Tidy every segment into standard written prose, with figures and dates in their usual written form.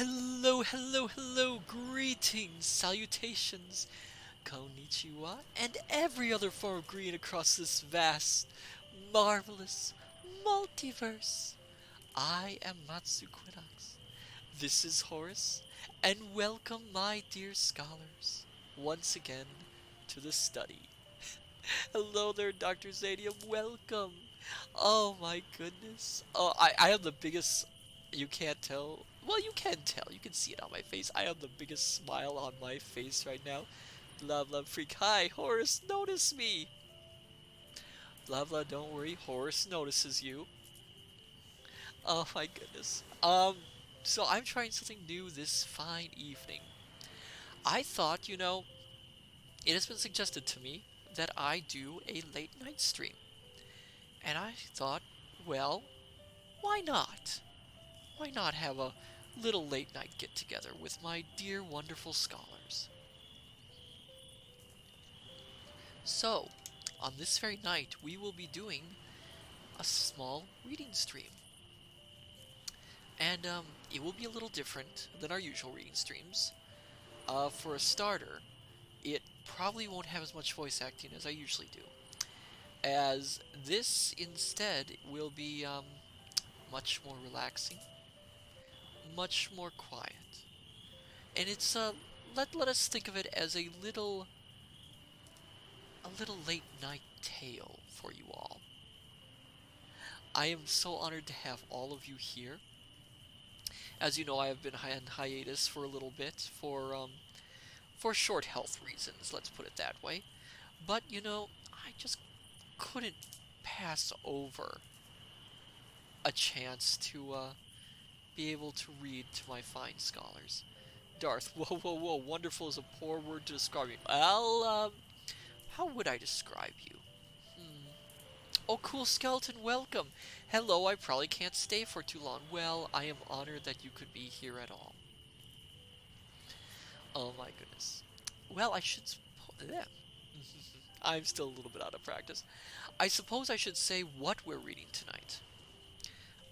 Hello, hello, hello, greetings, salutations, konnichiwa, and every other form of greeting across this vast, marvelous multiverse. I am Matsu Quinox. This is Horace, and welcome, my dear scholars, once again to the study. Hello there, Dr. Zadium, welcome. Oh my goodness. I have the biggest. You can't tell. Well, you can tell. You can see it on my face. I have the biggest smile on my face right now. Blah blah freak. Hi, Horace, notice me. Blah blah, don't worry. Horace notices you. Oh my goodness. So I'm trying something new this fine evening. I thought, it has been suggested to me that I do a late night stream. And I thought, well, why not? Why not have a little late night get together with my dear wonderful scholars? So, on this very night, we will be doing a small reading stream. And it will be a little different than our usual reading streams. For a starter, it probably won't have as much voice acting as I usually do, as this instead will be much more relaxing, much more quiet. And it's let us think of it as a little late night tale for you all. I am so honored to have all of you here. As you know, I have been on hiatus for a little bit for short health reasons, let's put it that way. But I just couldn't pass over a chance to be able to read to my fine scholars. Darth, whoa, whoa, whoa, wonderful is a poor word to describe me. Well, how would I describe you? Hmm. Oh, cool skeleton, welcome. Hello, I probably can't stay for too long. Well, I am honored that you could be here at all. Oh my goodness. Well, I should. Yeah. I'm still a little bit out of practice. I suppose I should say what we're reading tonight.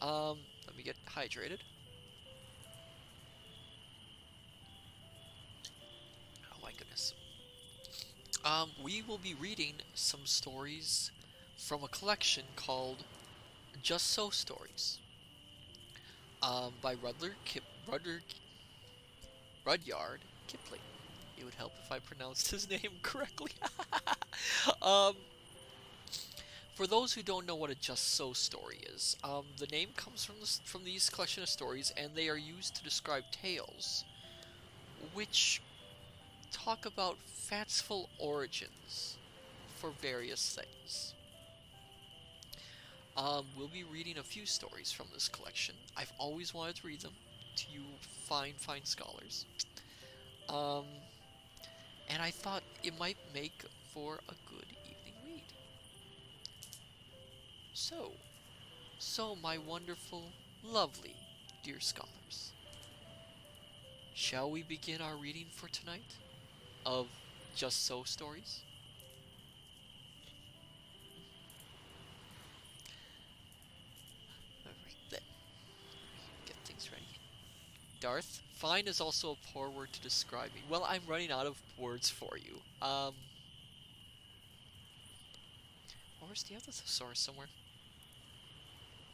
Let me get hydrated. Oh my goodness. We will be reading some stories from a collection called Just So Stories. By Rudyard Kipling. It would help if I pronounced his name correctly. um, for those who don't know what a Just So story is, the name comes from these collection of stories, and they are used to describe tales, which talk about fanciful origins for various things. We'll be reading a few stories from this collection. I've always wanted to read them to you fine, fine scholars. Um, and I thought it might make for a good evening read. So, my wonderful, lovely, dear scholars, shall we begin our reading for tonight of Just So stories? Alright then, get things ready. Darth, fine is also a poor word to describe me. Well, I'm running out of words for you. Where's the other thesaurus somewhere?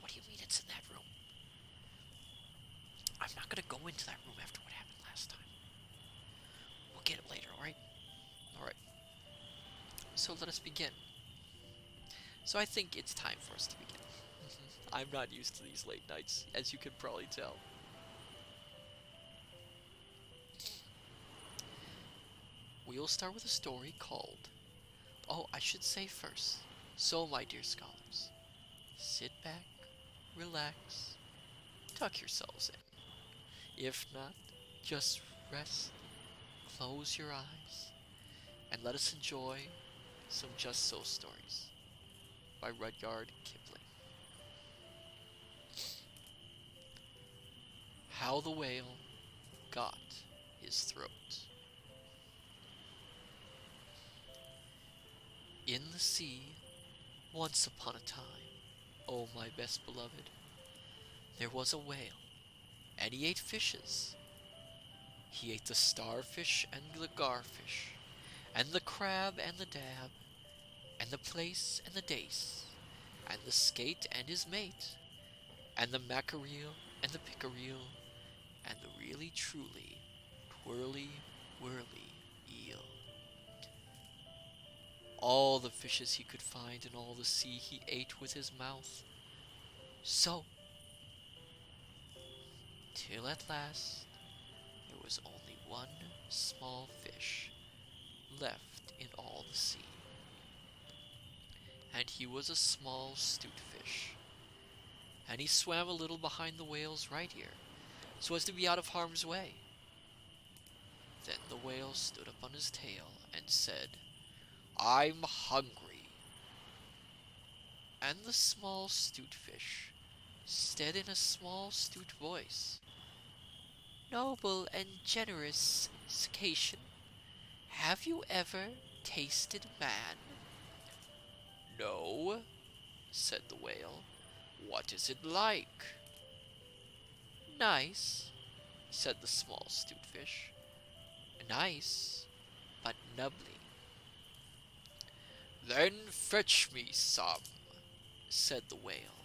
What do you mean it's in that room? I'm not gonna go into that room after what happened last time. We'll get it later, alright? Alright. So let us begin. So I think it's time for us to begin. I'm not used to these late nights, as you can probably tell. We'll start with a story called... Oh, I should say first. So, my dear scholars, sit back, relax, tuck yourselves in. If not, just rest, close your eyes, and let us enjoy some Just So stories by Rudyard Kipling. How the Whale Got His Throat. In the sea, once upon a time, oh my best beloved, there was a whale, and he ate fishes, He ate the starfish and the garfish, and the crab and the dab, and the plaice and the dace, and the skate and his mate, and the mackerel and the pickerel, and the really truly twirly whirly eel. All the fishes he could find in all the sea he ate with his mouth. So, till at last there was only one small fish left in all the sea, and he was a small 'stute fish, and he swam a little behind the whale's right ear, so as to be out of harm's way. Then the whale stood up on his tail and said, "I'm hungry." And the small 'stute fish said in a small 'stute voice, "Noble and generous cetacean, have you ever tasted man?" "No," said the whale. "What is it like?" "Nice," said the small 'stute fish. "Nice, but nubbly." "Then fetch me some," said the whale,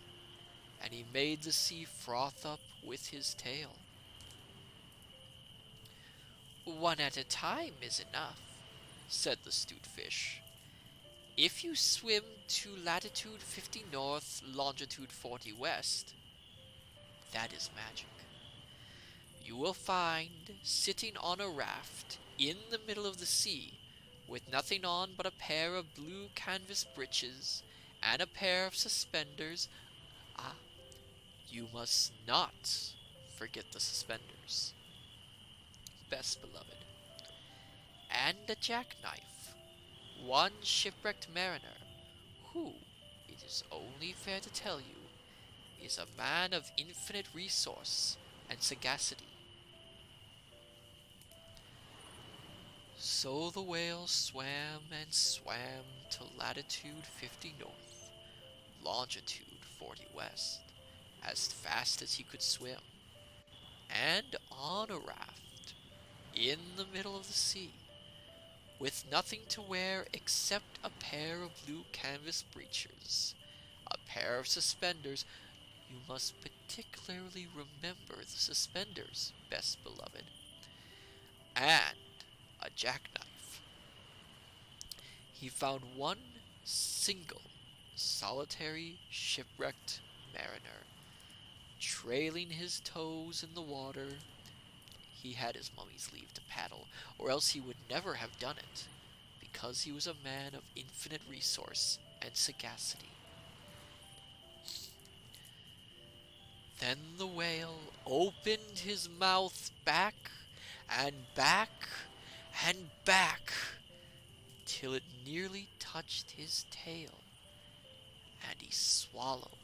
and he made the sea froth up with his tail. "One at a time is enough," said the 'stute fish. "If you swim to latitude 50 north, longitude 40 west, that is magic. You will find, sitting on a raft in the middle of the sea, with nothing on but a pair of blue canvas breeches and a pair of suspenders. Ah, you must not forget the suspenders, best beloved. And a jackknife, one shipwrecked mariner, who, it is only fair to tell you, is a man of infinite resource and sagacity." So the whale swam and swam to latitude 50 north, longitude 40 west, as fast as he could swim, and on a raft, in the middle of the sea, with nothing to wear except a pair of blue canvas breeches, a pair of suspenders. You must particularly remember the suspenders, best beloved, and a jackknife. He found one single, solitary, shipwrecked mariner, trailing his toes in the water. He had his mummy's leave to paddle, or else he would never have done it, because he was a man of infinite resource and sagacity. Then the whale opened his mouth back and back and back till it nearly touched his tail, and he swallowed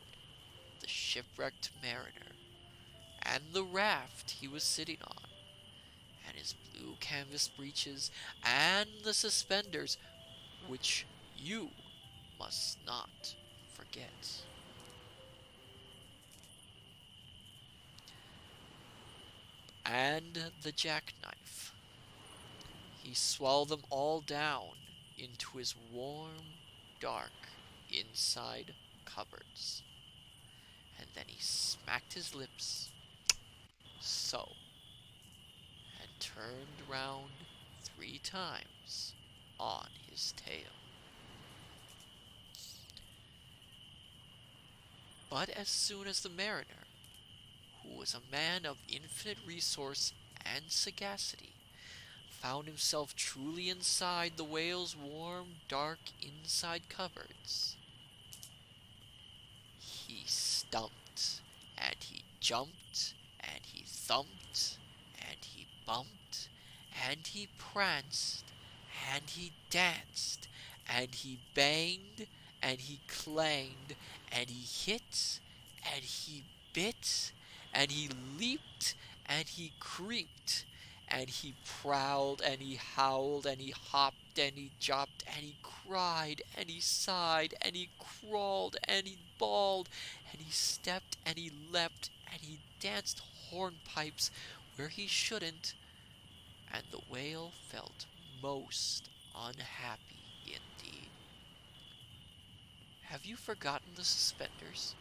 the shipwrecked mariner, and the raft he was sitting on, and his blue canvas breeches, and the suspenders, which you must not forget. And the jackknife. He swallowed them all down into his warm, dark, inside cupboards. And then he smacked his lips, so, and turned round 3 times on his tail. But as soon as the mariner, who was a man of infinite resource and sagacity, found himself truly inside the whale's warm, dark inside cupboards, he stumped, and he jumped, and he thumped, and he bumped, and he pranced, and he danced, and he banged, and he clanged, and he hit, and he bit, and he leaped, and he creeped, and he prowled, and he howled, and he hopped, and he jumped, and he cried, and he sighed, and he crawled, and he bawled, and he stepped, and he leapt, and he danced hornpipes where he shouldn't, and the whale felt most unhappy indeed. Have you forgotten the suspenders?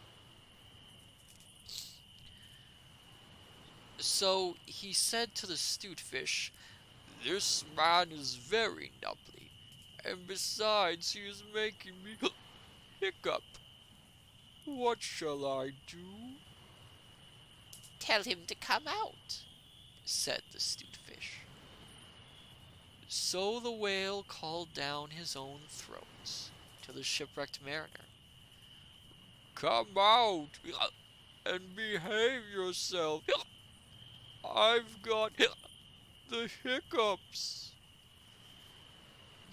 So he said to the stute fish, "This man is very nubbly, and besides he is making me hiccup. What shall I do?" "Tell him to come out," said the stute fish. So the whale called down his own throat to the shipwrecked mariner. "Come out and behave yourself. I've got the hiccups."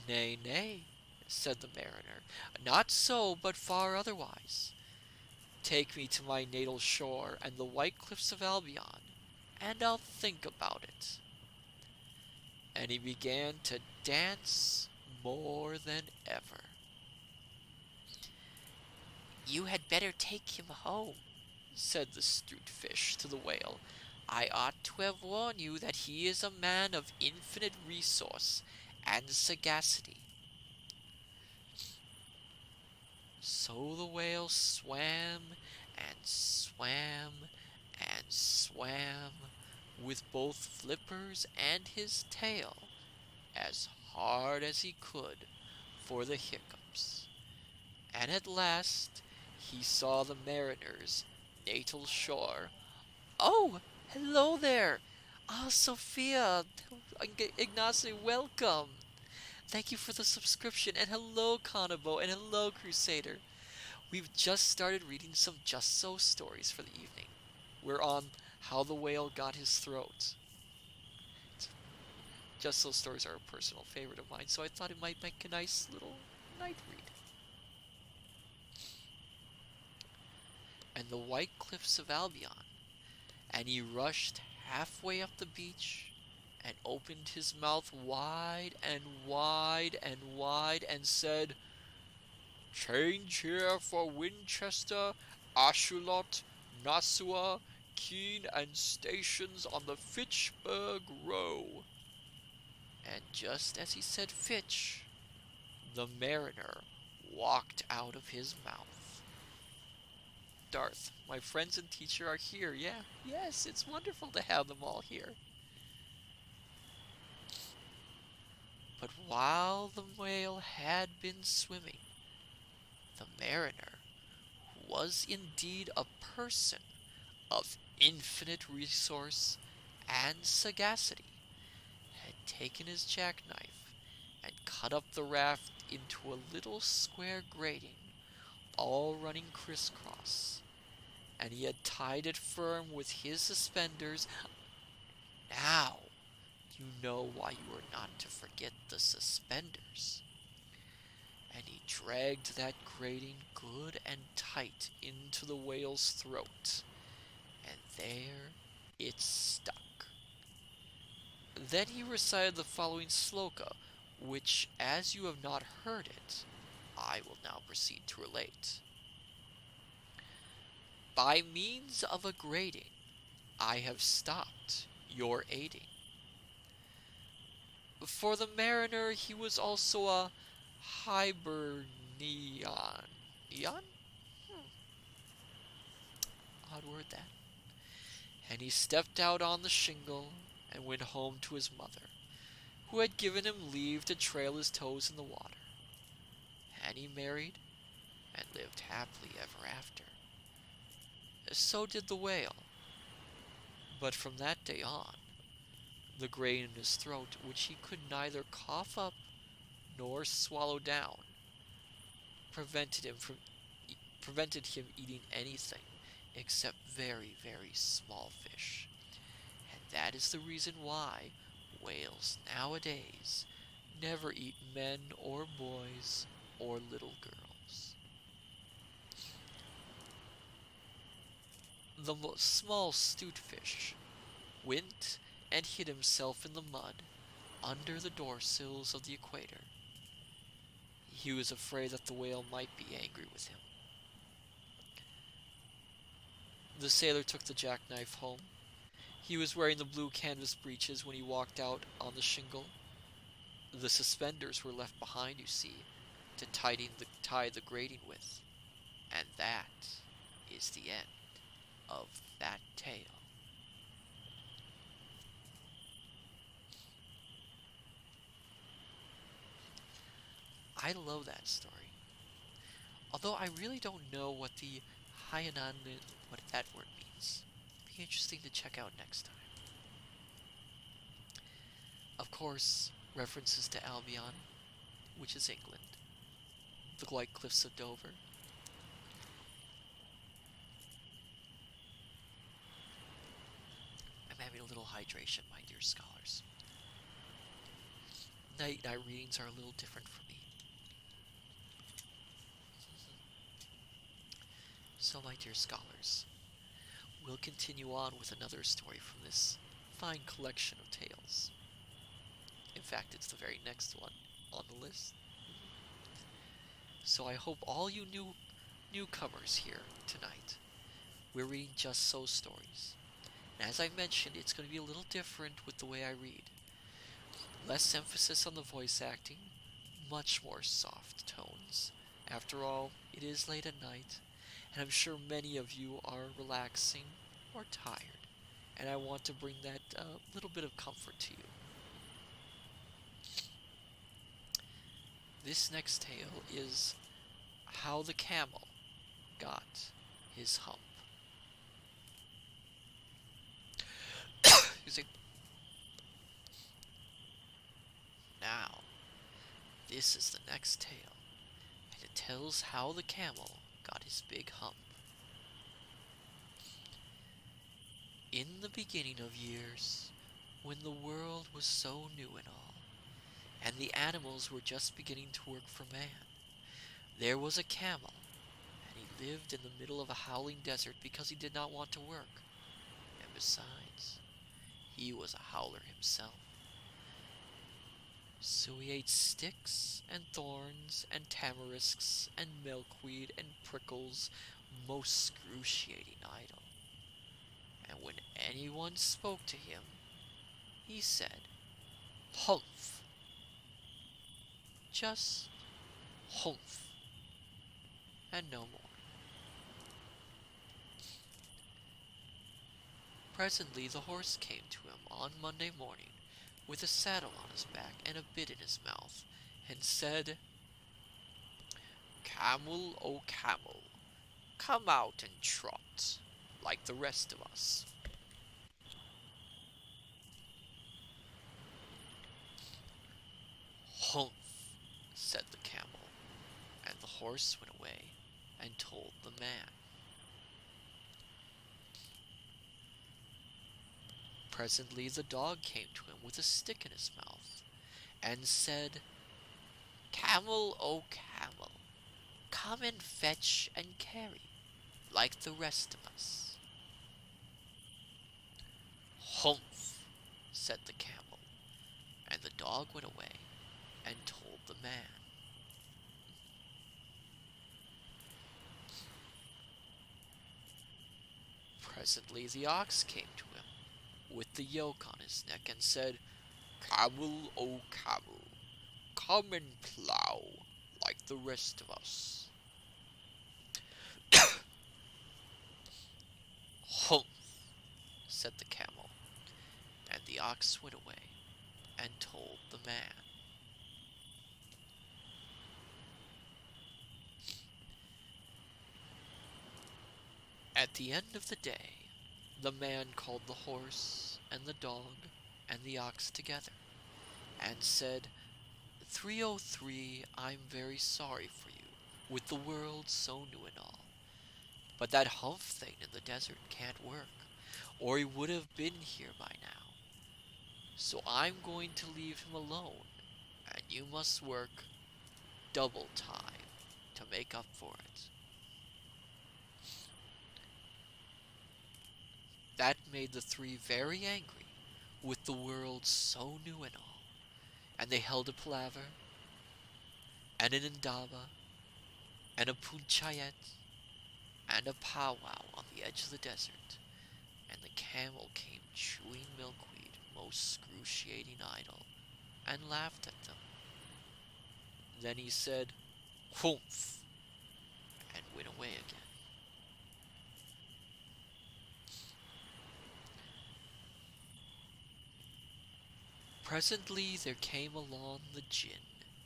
"Nay, nay," said the mariner, "not so, but far otherwise. Take me to my natal shore and the white cliffs of Albion, and I'll think about it." And he began to dance more than ever. "You had better take him home," said the stute fish to the whale. "I ought to have warned you that he is a man of infinite resource and sagacity." So the whale swam and swam and swam with both flippers and his tail as hard as he could for the hiccups, and at last he saw the mariner's natal shore. "Oh, hello there! Ah, Sophia! Ignacio, welcome! Thank you for the subscription, and hello, Kanabo, and hello, Crusader! We've just started reading some Just So stories for the evening. We're on How the Whale Got His Throat. Just So stories are a personal favorite of mine, so I thought it might make a nice little night read. And the white cliffs of Albion, and he rushed halfway up the beach and opened his mouth wide and wide and wide and said, "Change here for Winchester, Ashuelot, Nassau, Keene, and stations on the Fitchburg Row." And just as he said Fitch, the mariner walked out of his mouth. Darth, my friends and teacher are here. Yeah, yes, it's wonderful to have them all here. But while the whale had been swimming, the mariner, who was indeed a person of infinite resource and sagacity, had taken his jackknife and cut up the raft into a little square grating, all running crisscross, and he had tied it firm with his suspenders. Now you know why you are not to forget the suspenders. And he dragged that grating good and tight into the whale's throat, and there it stuck. Then he recited the following sloka, which, as you have not heard it, I will now proceed to relate. By means of a grating, I have stopped your aiding. For the mariner, he was also a hibernian. Eon? Odd word that. And he stepped out on the shingle and went home to his mother, who had given him leave to trail his toes in the water. And he married and lived happily ever after. So did the whale. But from that day on, the grain in his throat, which he could neither cough up nor swallow down, prevented him eating anything except very, very small fish. And that is the reason why whales nowadays never eat men or boys or little girls. The small stute fish went and hid himself in the mud under the door sills of the equator. He was afraid that the whale might be angry with him. The sailor took the jackknife home He was wearing the blue canvas breeches when he walked out on the shingle. The suspenders were left behind, you see, to tie the grating with. And that is the end of that tale. I love that story. Although I really don't know what the Hyanan, what that word means. Be interesting to check out next time. Of course, references to Albion, which is England, the White Cliffs of Dover. I'm having a little hydration, my dear scholars. Night readings are a little different for me. So, my dear scholars, we'll continue on with another story from this fine collection of tales. In fact, it's the very next one on the list. So I hope all you newcomers here tonight, we're reading Just So stories. And as I mentioned, it's going to be a little different with the way I read. Less emphasis on the voice acting, much more soft tones. After all, it is late at night, and I'm sure many of you are relaxing or tired, and I want to bring that little bit of comfort to you. This next tale is How the Camel Got His Hump. Excuse me. Now, this is the next tale, and it tells how the camel got his big hump. In the beginning of years, when the world was so new and all, and the animals were just beginning to work for man, there was a camel, and he lived in the middle of a howling desert because he did not want to work. And besides, he was a howler himself. So he ate sticks and thorns and tamarisks and milkweed and prickles, most excruciating idle. And when anyone spoke to him, he said, "Humph." Just humph, and no more. Presently the horse came to him on Monday morning, with a saddle on his back and a bit in his mouth, and said, "Camel, O camel, come out and trot, like the rest of us." "Humph," said the camel, and the horse went away and told the man. Presently the dog came to him with a stick in his mouth, and said, "Camel, O camel, come and fetch and carry, like the rest of us." "Humph," said the camel, and the dog went away and told the man. Presently the ox came to him, with the yoke on his neck, and said, "Camel, O camel, come and plough, like the rest of us." "Humph," said the camel, and the ox went away and told the man. At the end of the day, the man called the horse and the dog and the ox together, and said, "303, I'm very sorry for you, with the world so new and all. But that humph thing in the desert can't work, or he would have been here by now. So I'm going to leave him alone, and you must work double time to make up for it." That made the three very angry, with the world so new and all, and they held a palaver, and an indaba, and a punchayet, and a powwow on the edge of the desert, And the camel came chewing milkweed, most excruciating idle, and laughed at them. Then he said, "Humph!" and went away again. Presently there came along the Jinn,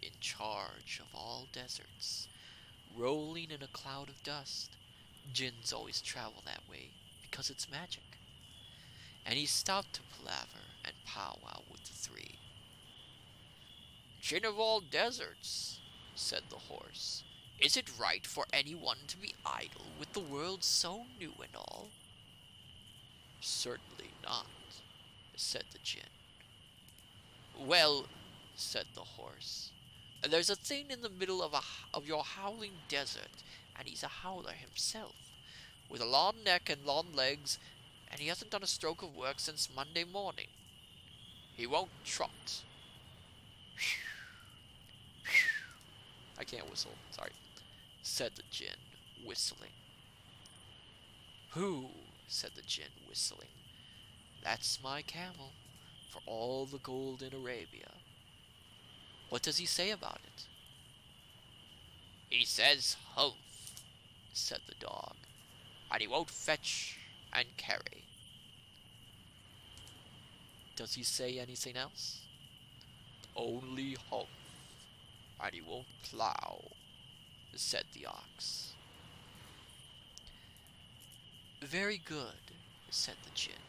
in charge of all deserts, rolling in a cloud of dust. Jinns always travel that way because it's magic. And he stopped to palaver and powwow with the three. "Jinn of all deserts," said the horse, "is it right for anyone to be idle with the world so new and all?" "Certainly not," said the Jinn. "Well," said the horse, "there's a thing in the middle of your howling desert, and he's a howler himself, with a long neck and long legs, and he hasn't done a stroke of work since Monday morning. He won't trot." I can't whistle, sorry, said the Jinn, whistling. "Who?" said the Jinn, whistling. "That's my camel, for all the gold in Arabia." "What does he say about it?" "He says humph," said the dog, "and he won't fetch and carry." "Does he say anything else?" "Only humph, and he won't plow," said the ox. "Very good," said the Jinn.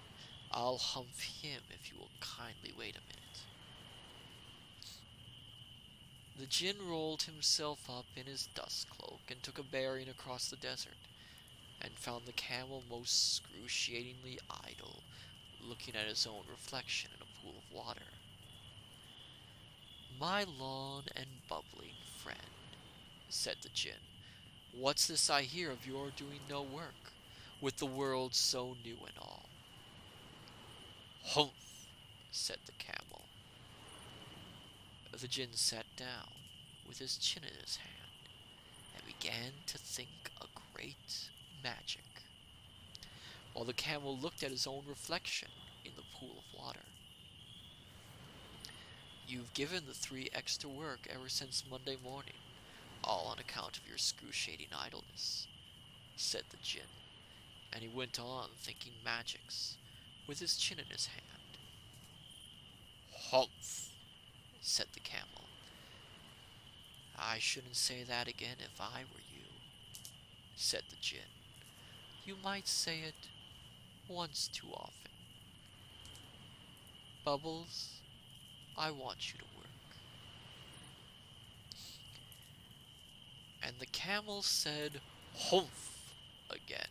"I'll humph him if you will kindly wait a minute." The Jinn rolled himself up in his dust cloak and took a bearing across the desert, and found the camel most excruciatingly idle, looking at his own reflection in a pool of water. "My long and bubbling friend," said the Jinn, "what's this I hear of your doing no work, with the world so new and all?" "Humph!" said the camel. The Jinn sat down, with his chin in his hand, and began to think a great magic, while the camel looked at his own reflection in the pool of water. "You've given the three extra work ever since Monday morning, all on account of your excruciating idleness," said the Jinn, and he went on thinking magics, with his chin in his hand. "Humph!" said the camel. "I shouldn't say that again if I were you," said the Jinn. "You might say it once too often. Bubbles, I want you to work." And the camel said, "Humph!" again,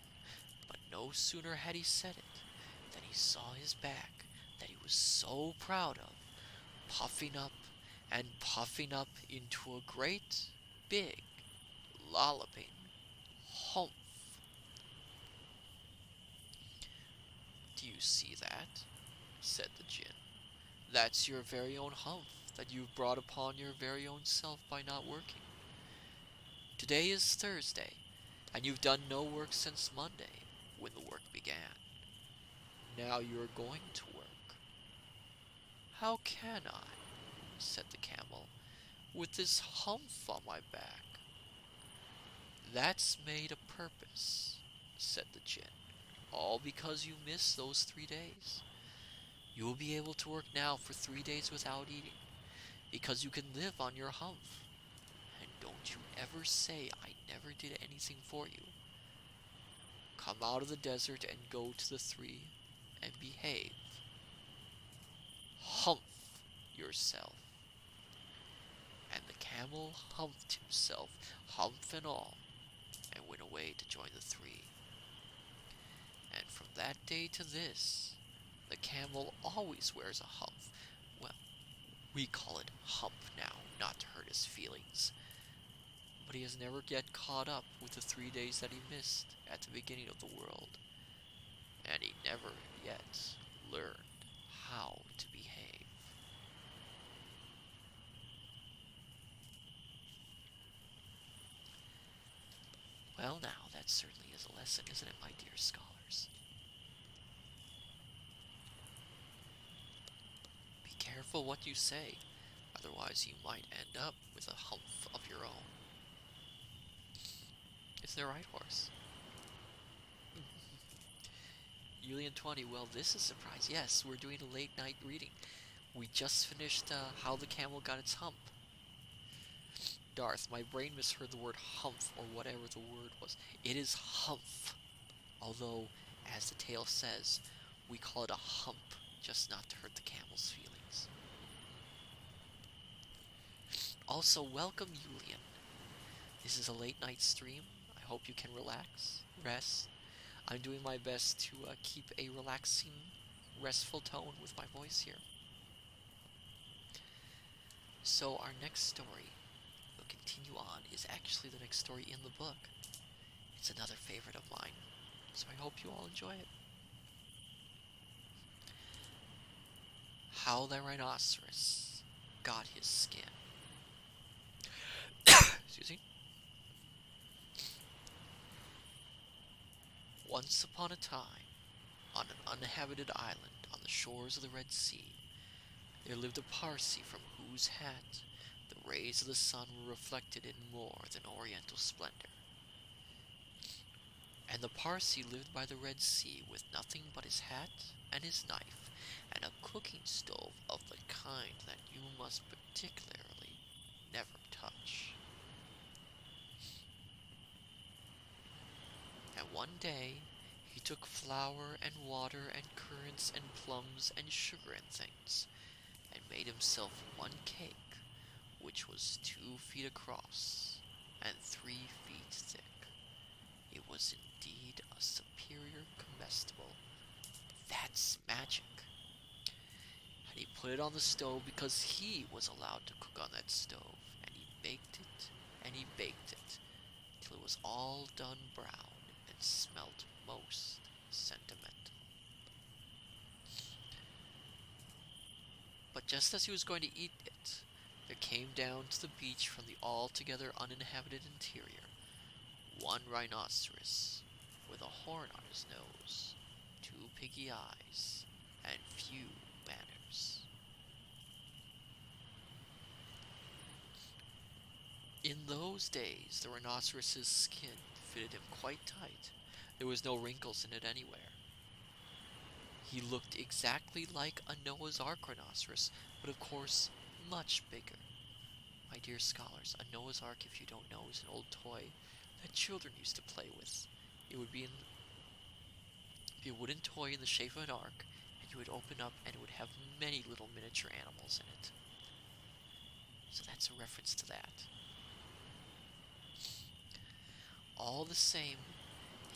but no sooner had he said it than he saw his back, that he was so proud of, puffing up into a great, big, lolloping humph. "Do you see that?" said the Jinn. "That's your very own humph that you've brought upon your very own self by not working. Today is Thursday, and you've done no work since Monday, when the work began. Now you are going to work." "How can I," said the camel, "with this humph on my back?" "That's made a purpose," said the Jinn, "all because you missed those 3 days. You will be able to work now for 3 days without eating, because you can live on your humph. And don't you ever say I never did anything for you. Come out of the desert and go to the three and behave. Humph yourself." And the camel humphed himself, humph and all, and went away to join the three. And from that day to this, the camel always wears a humph. Well, we call it hump now, not to hurt his feelings. But he has never yet caught up with the 3 days that he missed at the beginning of the world. And he never yet learned how to behave. Well, now, that certainly is a lesson, isn't it, my dear scholars? careful what you say, otherwise you might end up with a humph of your own. Is there a right horse? Julian 20, well, this is a surprise. Yes, we're doing a late night reading. We just finished How the Camel Got Its Hump. Darth, my brain misheard the word humph or whatever the word was. It is humph. Although, as the tale says, we call it a hump, just not to hurt the camel's feelings. Also, welcome, Julian. This is a late night stream. I hope you can relax, rest. I'm doing my best to keep a relaxing, restful tone with my voice here. So our next story, we'll continue on, is actually the next story in the book. It's another favorite of mine, so I hope you all enjoy it. How the Rhinoceros Got His Skin. Excuse me. Once upon a time, on an uninhabited island on the shores of the Red Sea, there lived a Parsi from whose hat the rays of the sun were reflected in more than oriental splendor. And the Parsi lived by the Red Sea with nothing but his hat and his knife, and a cooking stove of the kind that you must particularly never touch. And one day he took flour and water and currants and plums and sugar and things, and made himself one cake, which was 2 feet across and 3 feet thick. It was indeed a superior comestible. That's magic. And he put it on the stove because he was allowed to cook on that stove, and he baked it, and he baked it, till it was all done brown and smelt most sentimental. But just as he was going to eat it, there came down to the beach from the altogether uninhabited interior one rhinoceros with a horn on his nose, 2 piggy eyes, and few manners. In those days, the rhinoceros's skin fitted him quite tight. There was no wrinkles in it anywhere. He looked exactly like a Noah's Ark rhinoceros, but of course, much bigger. My dear scholars, a Noah's Ark, if you don't know, is an old toy that children used to play with. It would be a wooden toy in the shape of an ark, and you would open up and it would have many little miniature animals in it. So that's a reference to that. All the same,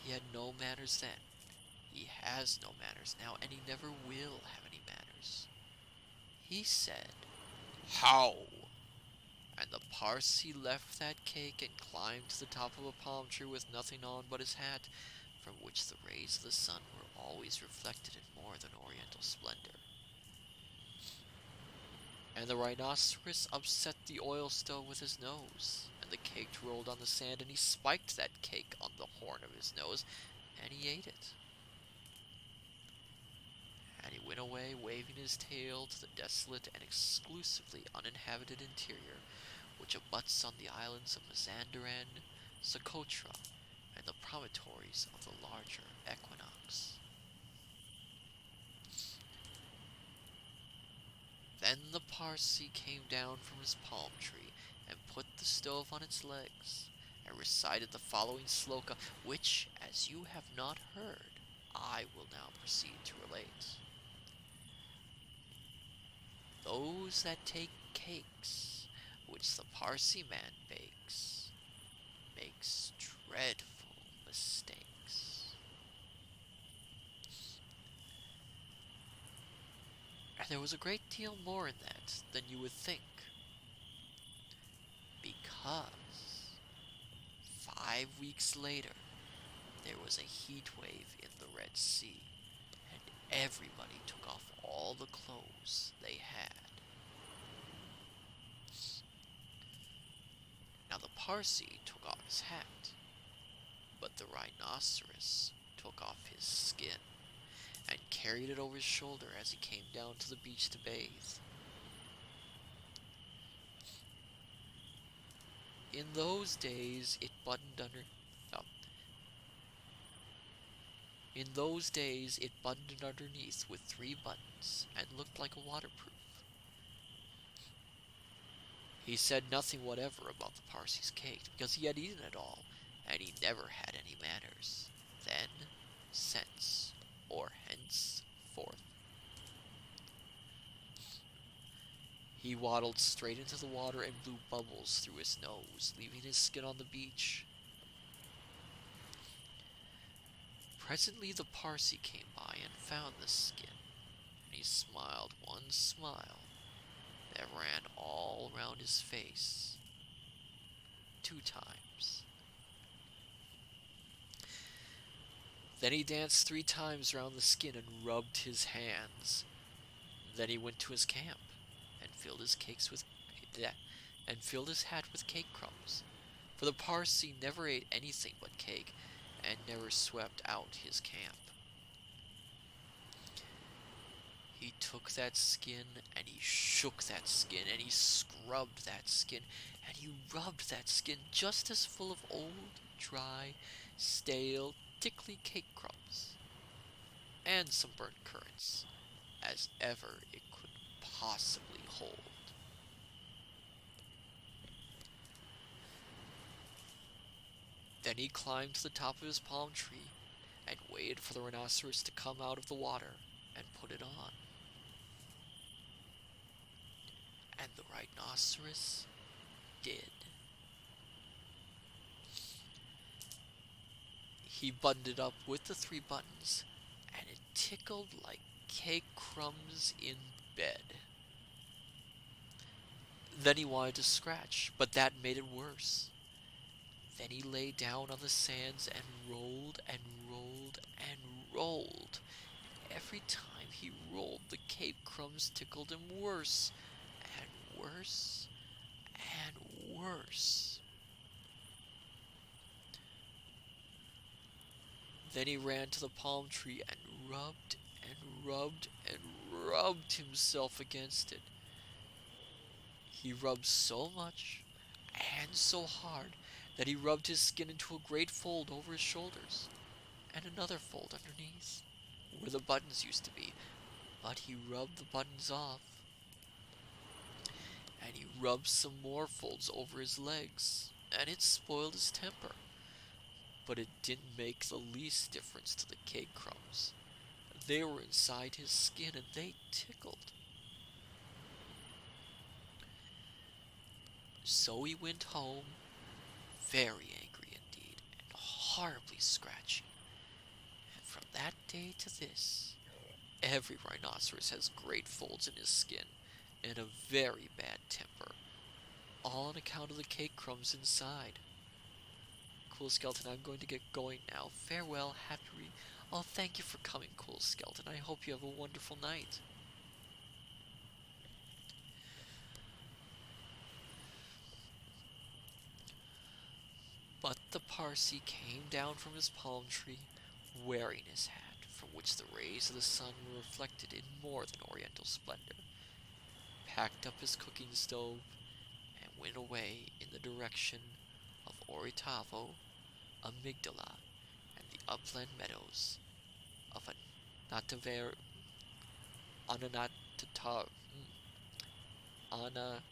he had no manners then. He has no manners now, and he never will have any manners. He said, "How?" And the Parsee left that cake and climbed to the top of a palm tree with nothing on but his hat, from which the rays of the sun were always reflected in more than oriental splendor. And the rhinoceros upset the oil stove with his nose, and the cake rolled on the sand, and he spiked that cake on the horn of his nose, and he ate it. And he went away waving his tail to the desolate and exclusively uninhabited interior, which abuts on the islands of Mazandaran, Socotra, and the promontories of the larger Equinox. Then the Parsee came down from his palm tree and put the stove on its legs, and recited the following sloka, which, as you have not heard, I will now proceed to relate. Those that take cakes, which the Parsee man bakes, makes dreadful mistakes. And there was a great deal more in that than you would think, because 5 weeks later, there was a heat wave in the Red Sea, and everybody took off all the clothes they had. Now the Parsee took off his hat, but the rhinoceros took off his skin and carried it over his shoulder as he came down to the beach to bathe. In those days, no, in those days, it buttoned underneath with 3 buttons and looked like a waterproof. He said nothing whatever about the Parsi's cake because he had eaten it all, and he never had any manners. Then, since, or henceforth. He waddled straight into the water and blew bubbles through his nose, leaving his skin on the beach. Presently the Parsi came by and found the skin, and he smiled one smile that ran all round his face 2 times. Then he danced 3 times round the skin and rubbed his hands. Then he went to his camp and filled his hat with cake crumbs. For the Parsi never ate anything but cake, and never swept out his camp. He took that skin, and he shook that skin, and he scrubbed that skin, and he rubbed that skin just as full of old, dry, stale, tickly cake crumbs, and some burnt currants, as ever it could possibly hold. Then he climbed to the top of his palm tree and waited for the rhinoceros to come out of the water and put it on. And the rhinoceros did. He buttoned it up with the 3 buttons, and it tickled like cake crumbs in bed. Then he wanted to scratch, but that made it worse. Then he lay down on the sands and rolled and rolled and rolled. Every time he rolled, the cake crumbs tickled him worse and worse and worse. Then he ran to the palm tree and rubbed and rubbed and rubbed himself against it. He rubbed so much and so hard that he rubbed his skin into a great fold over his shoulders, and another fold underneath, where the buttons used to be, but he rubbed the buttons off. And he rubbed some more folds over his legs, and it spoiled his temper. But it didn't make the least difference to the cake crumbs. They were inside his skin, and they tickled. So he went home, very angry indeed, and horribly scratchy. And from that day to this, every rhinoceros has great folds in his skin, and a very bad temper, all on account of the cake crumbs inside. Cool Skeleton, I'm going to get going now. Farewell, Oh, thank you for coming, Cool Skeleton. I hope you have a wonderful night. But the Parsi came down from his palm tree, wearing his hat, from which the rays of the sun were reflected in more than oriental splendor, packed up his cooking stove, and went away in the direction of Oritavo, Amygdala, and the upland meadows of Anataver, Ananatata, Ana,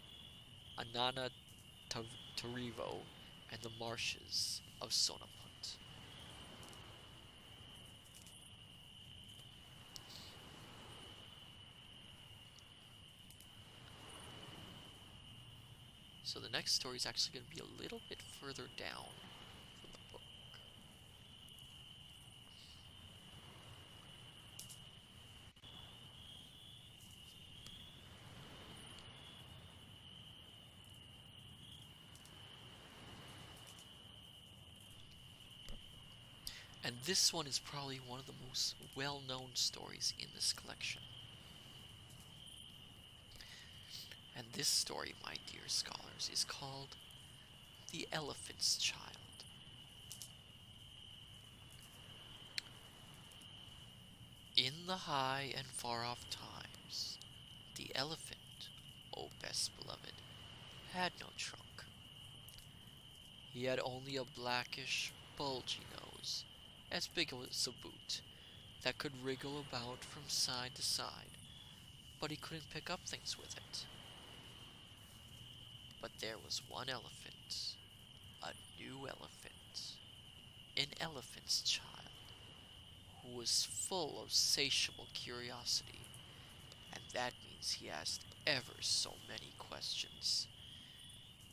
Ananatarivo, and the marshes of Sonapunt. So the next story is actually going to be a little bit further down from the book. And this one is probably one of the most well-known stories in this collection. And this story, my dear scholars, is called The Elephant's Child. In the high and far-off times, the elephant, O best beloved, had no trunk. He had only a blackish, bulgy nose, as big as a boot, that could wriggle about from side to side, but he couldn't pick up things with it. But there was one elephant, a new elephant, an elephant's child, who was full of satiable curiosity, and that means he asked ever so many questions.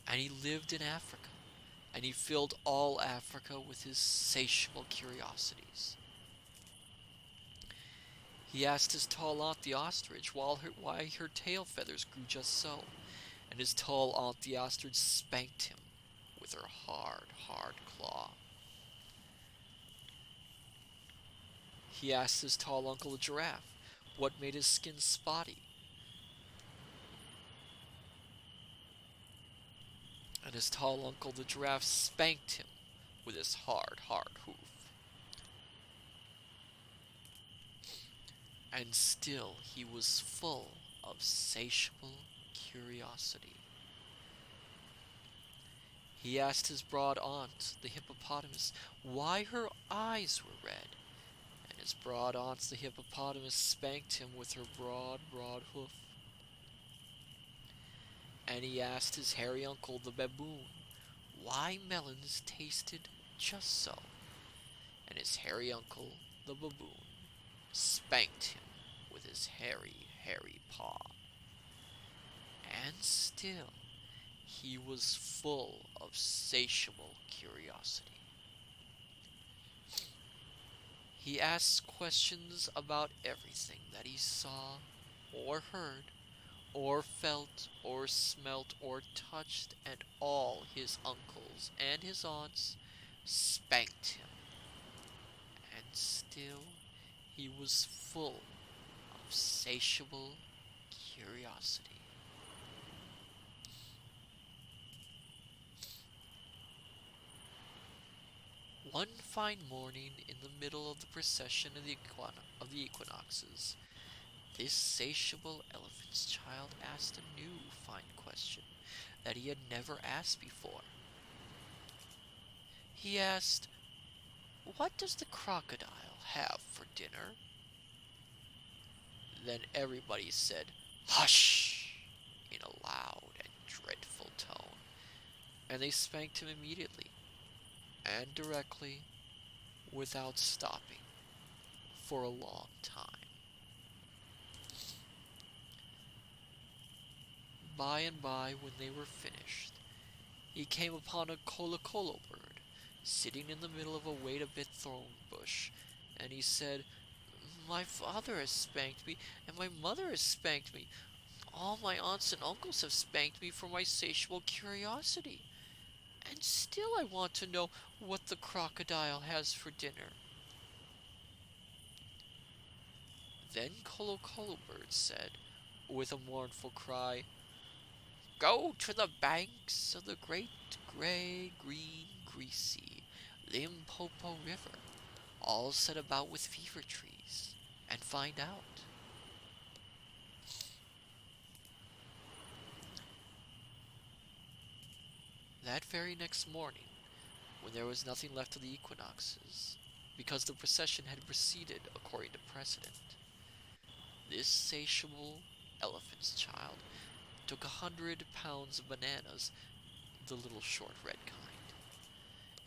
And he lived in Africa, and he filled all Africa with his satiable curiosities. He asked his tall aunt the ostrich why her tail feathers grew just so, and his tall aunt the ostrich spanked him with her hard, hard claw. He asked his tall uncle the giraffe what made his skin spotty, and his tall uncle the giraffe spanked him with his hard, hard hoof. And still he was full of satiable curiosity. He asked his broad aunt, the hippopotamus, why her eyes were red, and his broad aunt, the hippopotamus, spanked him with her broad, broad hoof. And he asked his hairy uncle, the baboon, why melons tasted just so, and his hairy uncle, the baboon, spanked him with his hairy, hairy paw. And still he was full of satiable curiosity. He asked questions about everything that he saw, or heard, or felt, or smelt, or touched, and all his uncles and his aunts spanked him. And still he was full of satiable curiosity. One fine morning in the middle of the procession of the equinoxes, this satiable elephant's child asked a new fine question that he had never asked before. He asked, what does the crocodile have for dinner? Then everybody said, hush, in a loud and dreadful tone, and they spanked him immediately and directly without stopping for a long time. By and by, when they were finished, he came upon a kolokolo bird sitting in the middle of a wait-a-bit thorn bush, and he said, my father has spanked me, and my mother has spanked me. All my aunts and uncles have spanked me for my satiable curiosity. And still I want to know what the crocodile has for dinner. Then Kolokolo Bird said, with a mournful cry, go to the banks of the great gray, green, greasy Limpopo River, all set about with fever trees, and find out. That very next morning, when there was nothing left of the equinoxes, because the procession had proceeded according to precedent, this satiable elephant's child took 100 pounds of bananas, the little short red kind,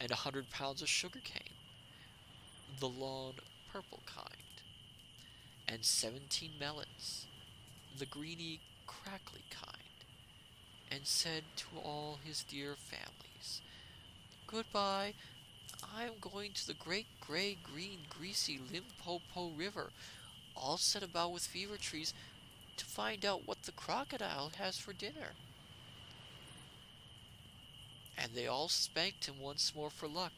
and 100 pounds of sugar cane, the long purple kind, and 17 melons, the greeny crackly kind, and said to all his dear families, goodbye, I am going to the great gray green greasy Limpopo River, all set about with fever trees, to find out what the crocodile has for dinner. And they all spanked him once more for luck,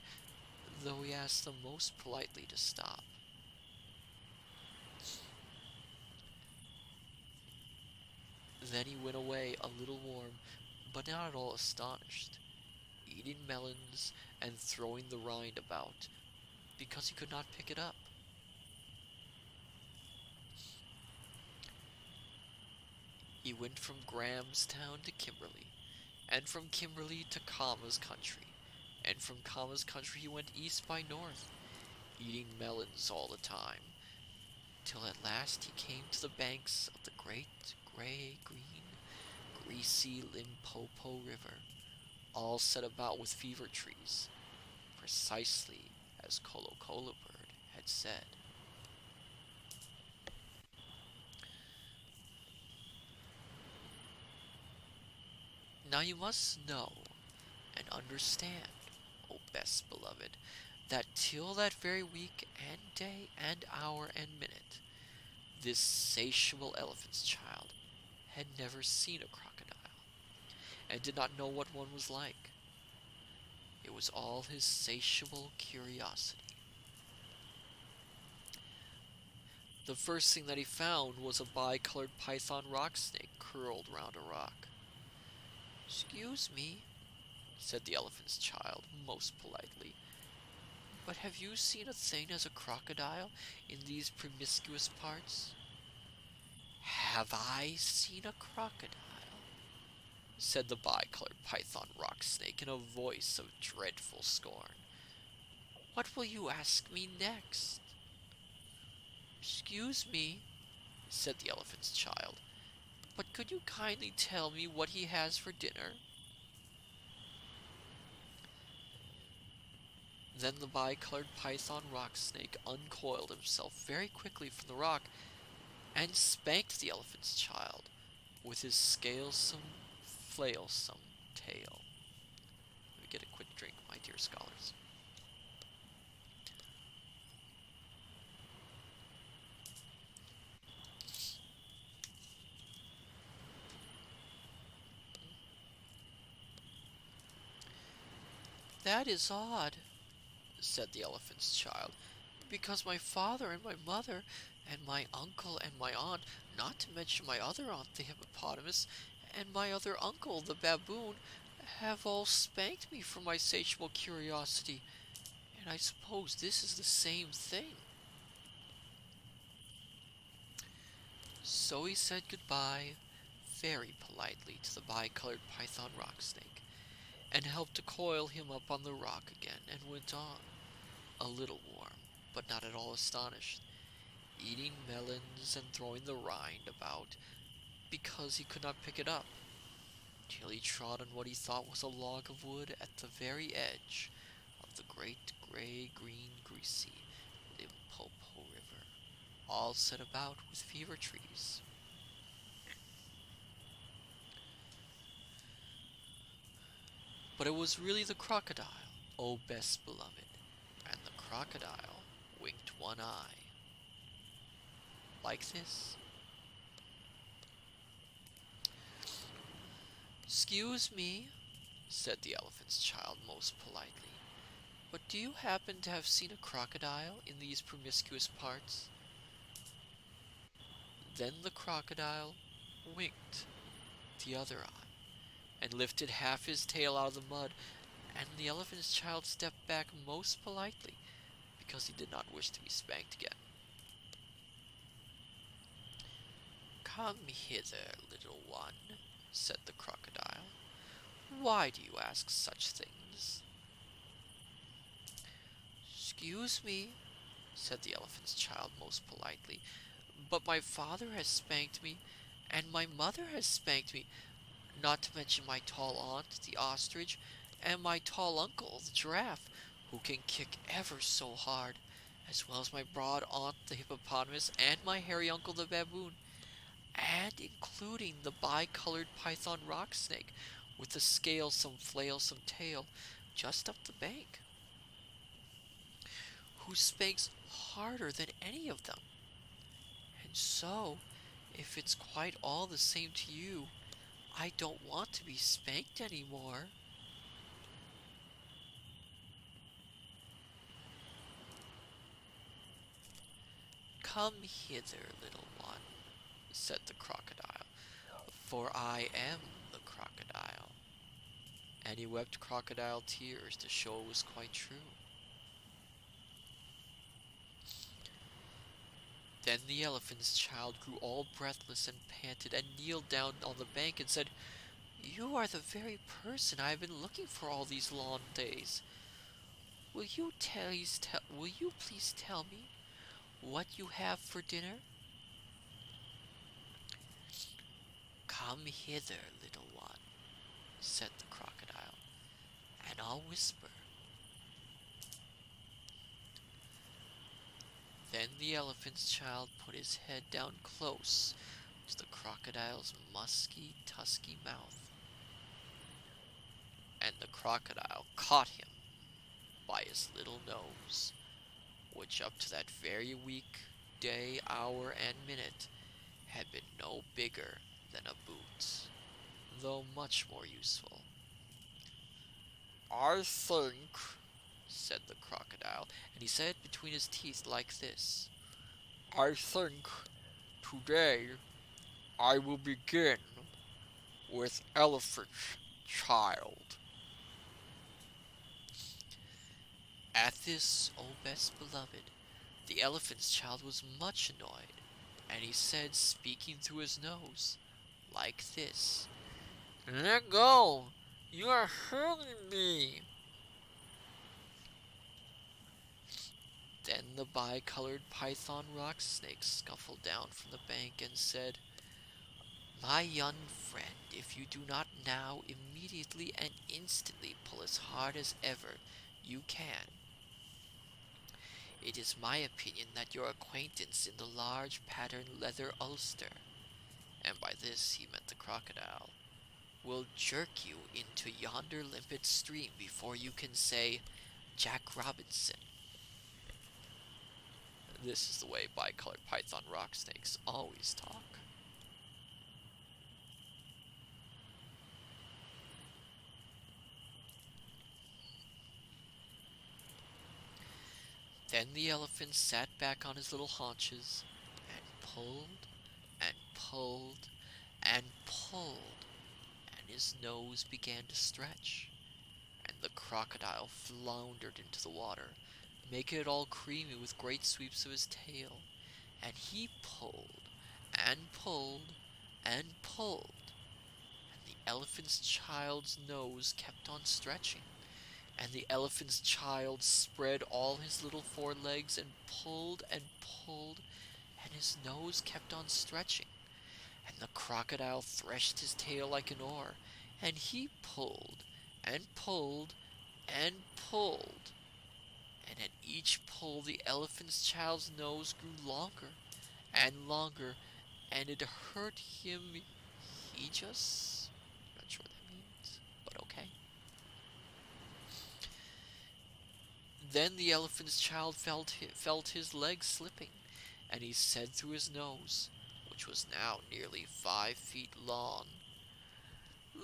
though he asked them most politely to stop. Then he went away a little warm, but not at all astonished, eating melons and throwing the rind about, because he could not pick it up. He went from Grahamstown to Kimberley, and from Kimberley to Kama's country, And from Kama's country he went east by north, eating melons all the time, till at last he came to the banks of the great gray green greasy Limpopo River, all set about with fever trees, precisely as Colo Colo Bird had said. Now you must know and understand, O best beloved, that till that very week and day and hour and minute, this satiable elephant's child had never seen a crocodile, and did not know what one was like. It was all his satiable curiosity. The first thing that he found was a bicolored python rock snake curled round a rock. "Excuse me," said the elephant's child most politely, "but have you seen a thing as a crocodile in these promiscuous parts?" "Have I seen a crocodile?" said the bicolored python rock snake in a voice of dreadful scorn. "What will you ask me next?" "Excuse me," said the elephant's child, "but could you kindly tell me what he has for dinner?" Then the bicolored python rock snake uncoiled himself very quickly from the rock and spanked the elephant's child with his scalesome, flailsome tail. Let me get a quick drink, my dear scholars. "That is odd," said the elephant's child, "because my father and my mother and my uncle and my aunt, not to mention my other aunt the hippopotamus, and my other uncle the baboon, have all spanked me for my satiable curiosity, and I suppose this is the same thing." So he said goodbye very politely to the bicolored python rock snake, and helped to coil him up on the rock again, and went on, a little warm, but not at all astonished, eating melons and throwing the rind about because he could not pick it up, till he trod on what he thought was a log of wood at the very edge of the great gray green greasy Limpopo River, all set about with fever trees. But it was really the crocodile, O best beloved, and the crocodile winked one eye, like this. "Excuse me," said the elephant's child most politely, "but do you happen to have seen a crocodile in these promiscuous parts?" Then the crocodile winked the other eye, and lifted half his tail out of the mud, and the elephant's child stepped back most politely, because he did not wish to be spanked again. "Come hither, little one," said the crocodile. "Why do you ask such things?" "Excuse me," said the elephant's child most politely, "but my father has spanked me, and my mother has spanked me, not to mention my tall aunt, the ostrich, and my tall uncle, the giraffe, who can kick ever so hard, as well as my broad aunt, the hippopotamus, and my hairy uncle, the baboon, and including the bicolored python rock snake with the scalesome, flailsome tail just up the bank, who spanks harder than any of them. And so, if it's quite all the same to you, I don't want to be spanked anymore." "Come hither, little one," said the crocodile, "for I am the crocodile." And he wept crocodile tears to show it was quite true. Then the elephant's child grew all breathless and panted, and kneeled down on the bank and said, "You are the very person I have been looking for all these long days. Will you please tell me what you have for dinner? Come hither, little one, said the crocodile, and I'll whisper. Then the elephant's child put his head down close to the crocodile's musky, tusky mouth, and the crocodile caught him by his little nose, which up to that very week, day, hour, and minute had been no bigger than a boot, though much more useful. I think, said the crocodile, and he said it between his teeth like this. I think today I will begin with elephant child. At this, O best beloved, the elephant's child was much annoyed, and he said, speaking through his nose, like this. Let go! You are hurting me! Then the bicolored python rock snake scuffled down from the bank and said, My young friend, if you do not now immediately and instantly pull as hard as ever you can, it is my opinion that your acquaintance in the large patterned leather ulster, and by this he meant the crocodile, will jerk you into yonder limpid stream before you can say, Jack Robinson. This is the way bicolored python rock snakes always talk. Then the elephant sat back on his little haunches and pulled and pulled and pulled, and his nose began to stretch, and the crocodile floundered into the water, making it all creamy with great sweeps of his tail, and he pulled and pulled and pulled, and the elephant's child's nose kept on stretching, and the elephant's child spread all his little forelegs and pulled, and his nose kept on stretching, and the crocodile threshed his tail like an oar, and he pulled and pulled and pulled, and at each pull the elephant's child's nose grew longer and longer, and it hurt him. He just... not sure what that means, but okay. Then the elephant's child felt his legs slipping, and he said through his nose, which was now nearly 5 feet long,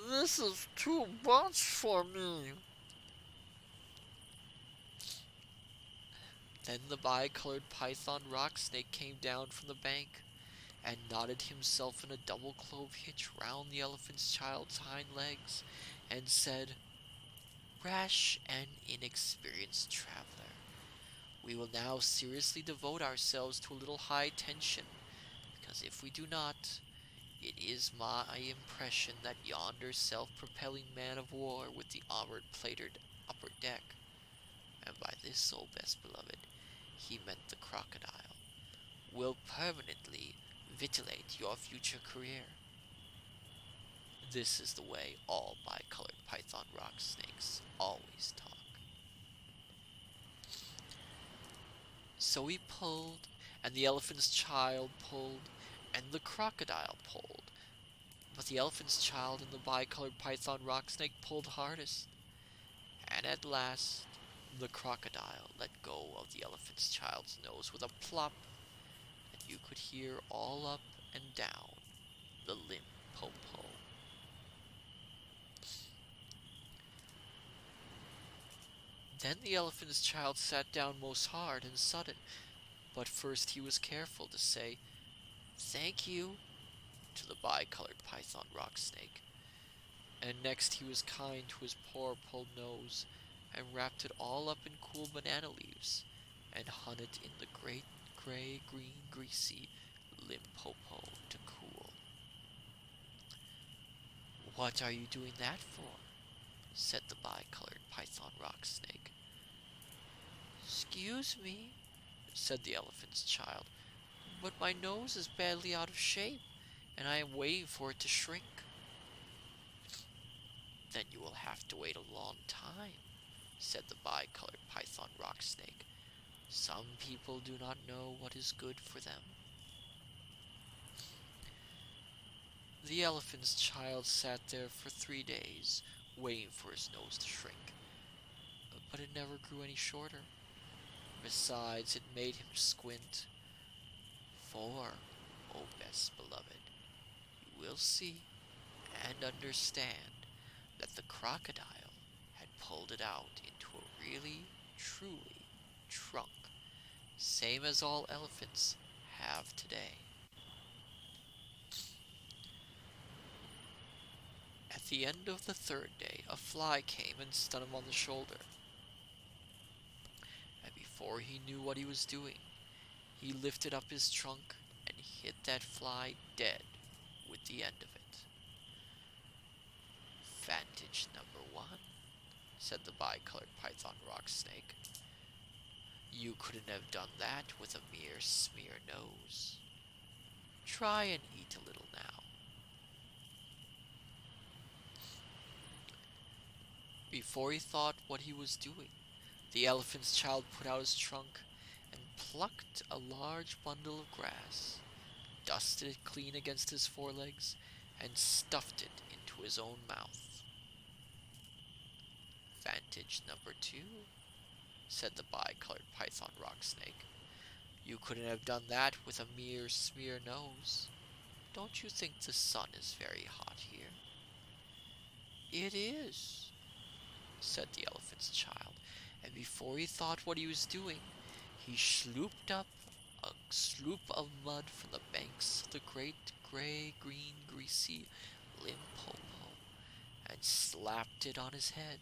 This is too much for me. Then the bicolored python rock snake came down from the bank, and knotted himself in a double clove hitch round the elephant's child's hind legs, and said, Rash and inexperienced traveler, we will now seriously devote ourselves to a little high tension, because if we do not, it is my impression that yonder self-propelling man of war with the armored-plated upper deck, and by this, O best beloved, he meant the crocodile, will permanently vitilate your future career. This is the way all bicolored python rock snakes always talk. So he pulled, and the elephant's child pulled, and the crocodile pulled. But the elephant's child and the bicolored python rock snake pulled hardest. And at last, the crocodile let go of the elephant's child's nose with a plop, and you could hear all up and down the Limpopo. Then the elephant's child sat down most hard and sudden, but first he was careful to say, Thank you, to the bicolored python rock snake, and next he was kind to his poor pulled nose, and wrapped it all up in cool banana leaves, and hung it in the great gray, green, greasy Limpopo to cool. What are you doing that for? Said the bicolored python rock snake. Excuse me, said the elephant's child, but my nose is badly out of shape, and I am waiting for it to shrink. Then you will have to wait a long time, said the bicolored python rock snake. Some people do not know what is good for them. The elephant's child sat there for 3 days, waiting for his nose to shrink, but it never grew any shorter. Besides, it made him squint. For, O best beloved, you will see and understand that the crocodile had pulled it out into a really, truly trunk, same as all elephants have today. At the end of the 3rd day, a fly came and stung him on the shoulder, and before he knew what he was doing, he lifted up his trunk and hit that fly dead with the end of it. Vantage number 1, said the bicolored python rock snake. You couldn't have done that with a mere smear nose. Try and eat a little now. Before he thought what he was doing, the elephant's child put out his trunk and plucked a large bundle of grass, dusted it clean against his forelegs, and stuffed it into his own mouth. Vantage number 2, said the bicolored python rock snake. You couldn't have done that with a mere smear nose. Don't you think the sun is very hot here? It is, said the elephant's child, and before he thought what he was doing, he slooped up a sloop of mud from the banks of the great gray, green, greasy Limpopo and slapped it on his head,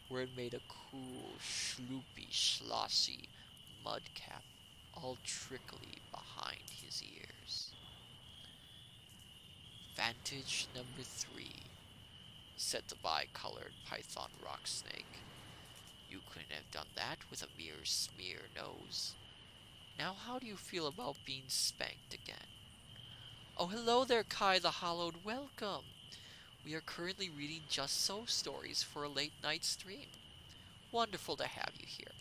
where it made a cool, sloopy, sloshy mud cap all trickly behind his ears. Vantage number 3, said the bicolored python rock snake. You couldn't have done that with a mere smear nose. Now how do you feel about being spanked again? Oh, hello there, Kai the Hollowed. Welcome. We are currently reading Just So stories for a late night stream. Wonderful to have you here.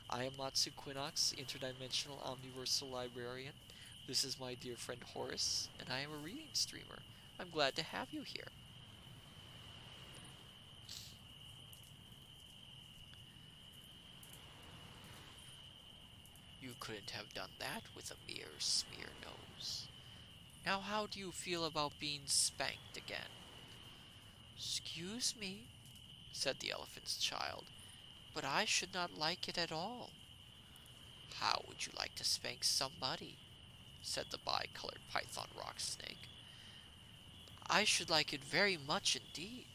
I am Matsu Quinox, interdimensional omniversal librarian. This is my dear friend Horace, and I am a reading streamer. I'm glad to have you here. You couldn't have done that with a mere smear nose. Now how do you feel about being spanked again? Excuse me, said the elephant's child, but I should not like it at all. How would you like to spank somebody? Said the bicolored python rock snake. I should like it very much indeed,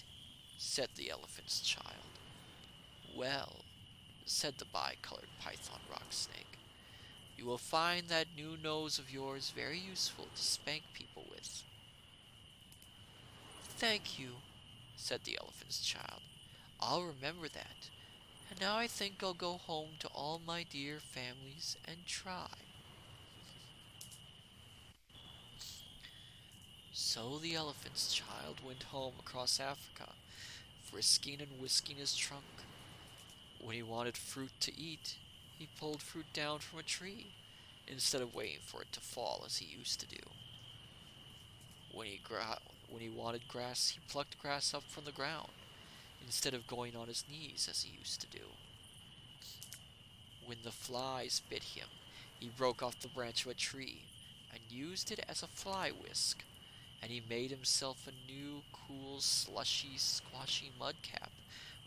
said the elephant's child. Well, said the bicolored python rock snake, you will find that new nose of yours very useful to spank people with. Thank you, said the elephant's child. I'll remember that, and now I think I'll go home to all my dear families and try. So the elephant's child went home across Africa, frisking and whisking his trunk. When he wanted fruit to eat, he pulled fruit down from a tree, instead of waiting for it to fall as he used to do. When he wanted grass, he plucked grass up from the ground, instead of going on his knees as he used to do. When the flies bit him, he broke off the branch of a tree and used it as a fly whisk, and he made himself a new, cool, slushy, squashy mud cap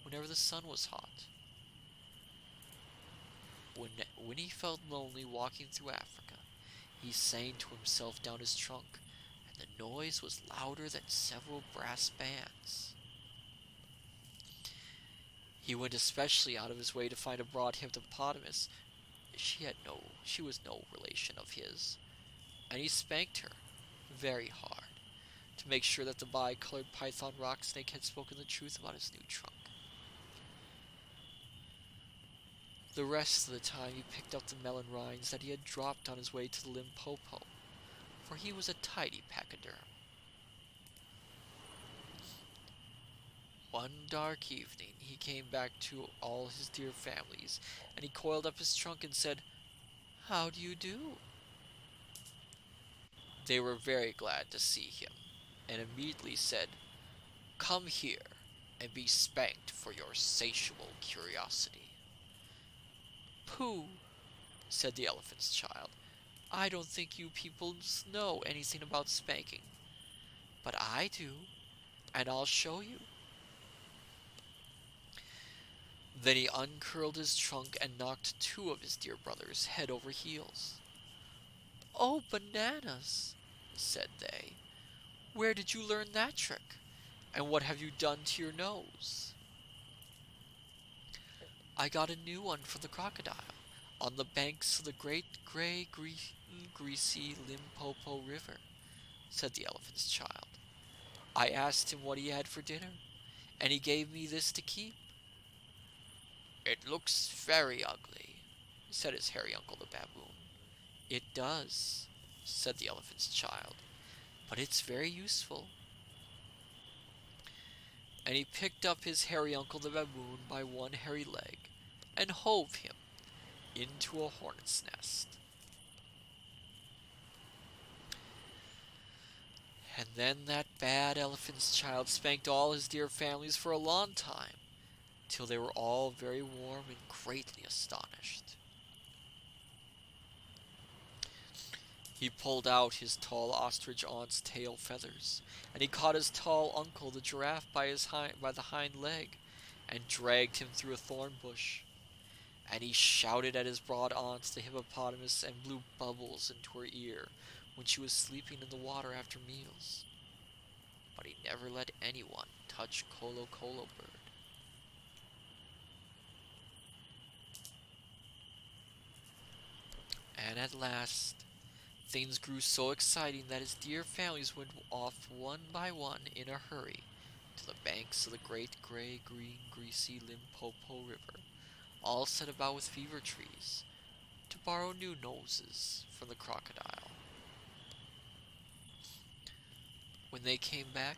whenever the sun was hot. When he felt lonely walking through Africa, he sang to himself down his trunk, and the noise was louder than several brass bands. He went especially out of his way to find a broad hippopotamus. She was no relation of his, and he spanked her very hard to make sure that the bicolored python rock snake had spoken the truth about his new trunk. The rest of the time he picked up the melon rinds that he had dropped on his way to the Limpopo, for he was a tidy pachyderm. One dark evening he came back to all his dear families, and he coiled up his trunk and said, "How do you do?" They were very glad to see him, and immediately said, "Come here, and be spanked for your satiable curiosity." "Pooh!" said the elephant's child. "I don't think you people know anything about spanking. But I do, and I'll show you." Then he uncurled his trunk and knocked two of his dear brothers head over heels. "Oh, bananas!" said they. "Where did you learn that trick? And what have you done to your nose?" "I got a new one from the crocodile, on the banks of the great gray, greasy Limpopo River," said the elephant's child. "I asked him what he had for dinner, and he gave me this to keep." "It looks very ugly," said his hairy uncle the baboon. "It does," said the elephant's child, "but it's very useful." And he picked up his hairy uncle the baboon by one hairy leg and hove him into a hornet's nest. And then that bad elephant's child spanked all his dear families for a long time, till they were all very warm and greatly astonished. He pulled out his tall ostrich aunt's tail feathers, and he caught his tall uncle the giraffe by the hind leg, and dragged him through a thorn bush. And he shouted at his broad aunt the hippopotamus, and blew bubbles into her ear when she was sleeping in the water after meals. But he never let anyone touch Colo Colo Bird. And at last, things grew so exciting that his dear families went off one by one in a hurry to the banks of the great gray, green, greasy Limpopo River, all set about with fever trees, to borrow new noses from the crocodile. When they came back,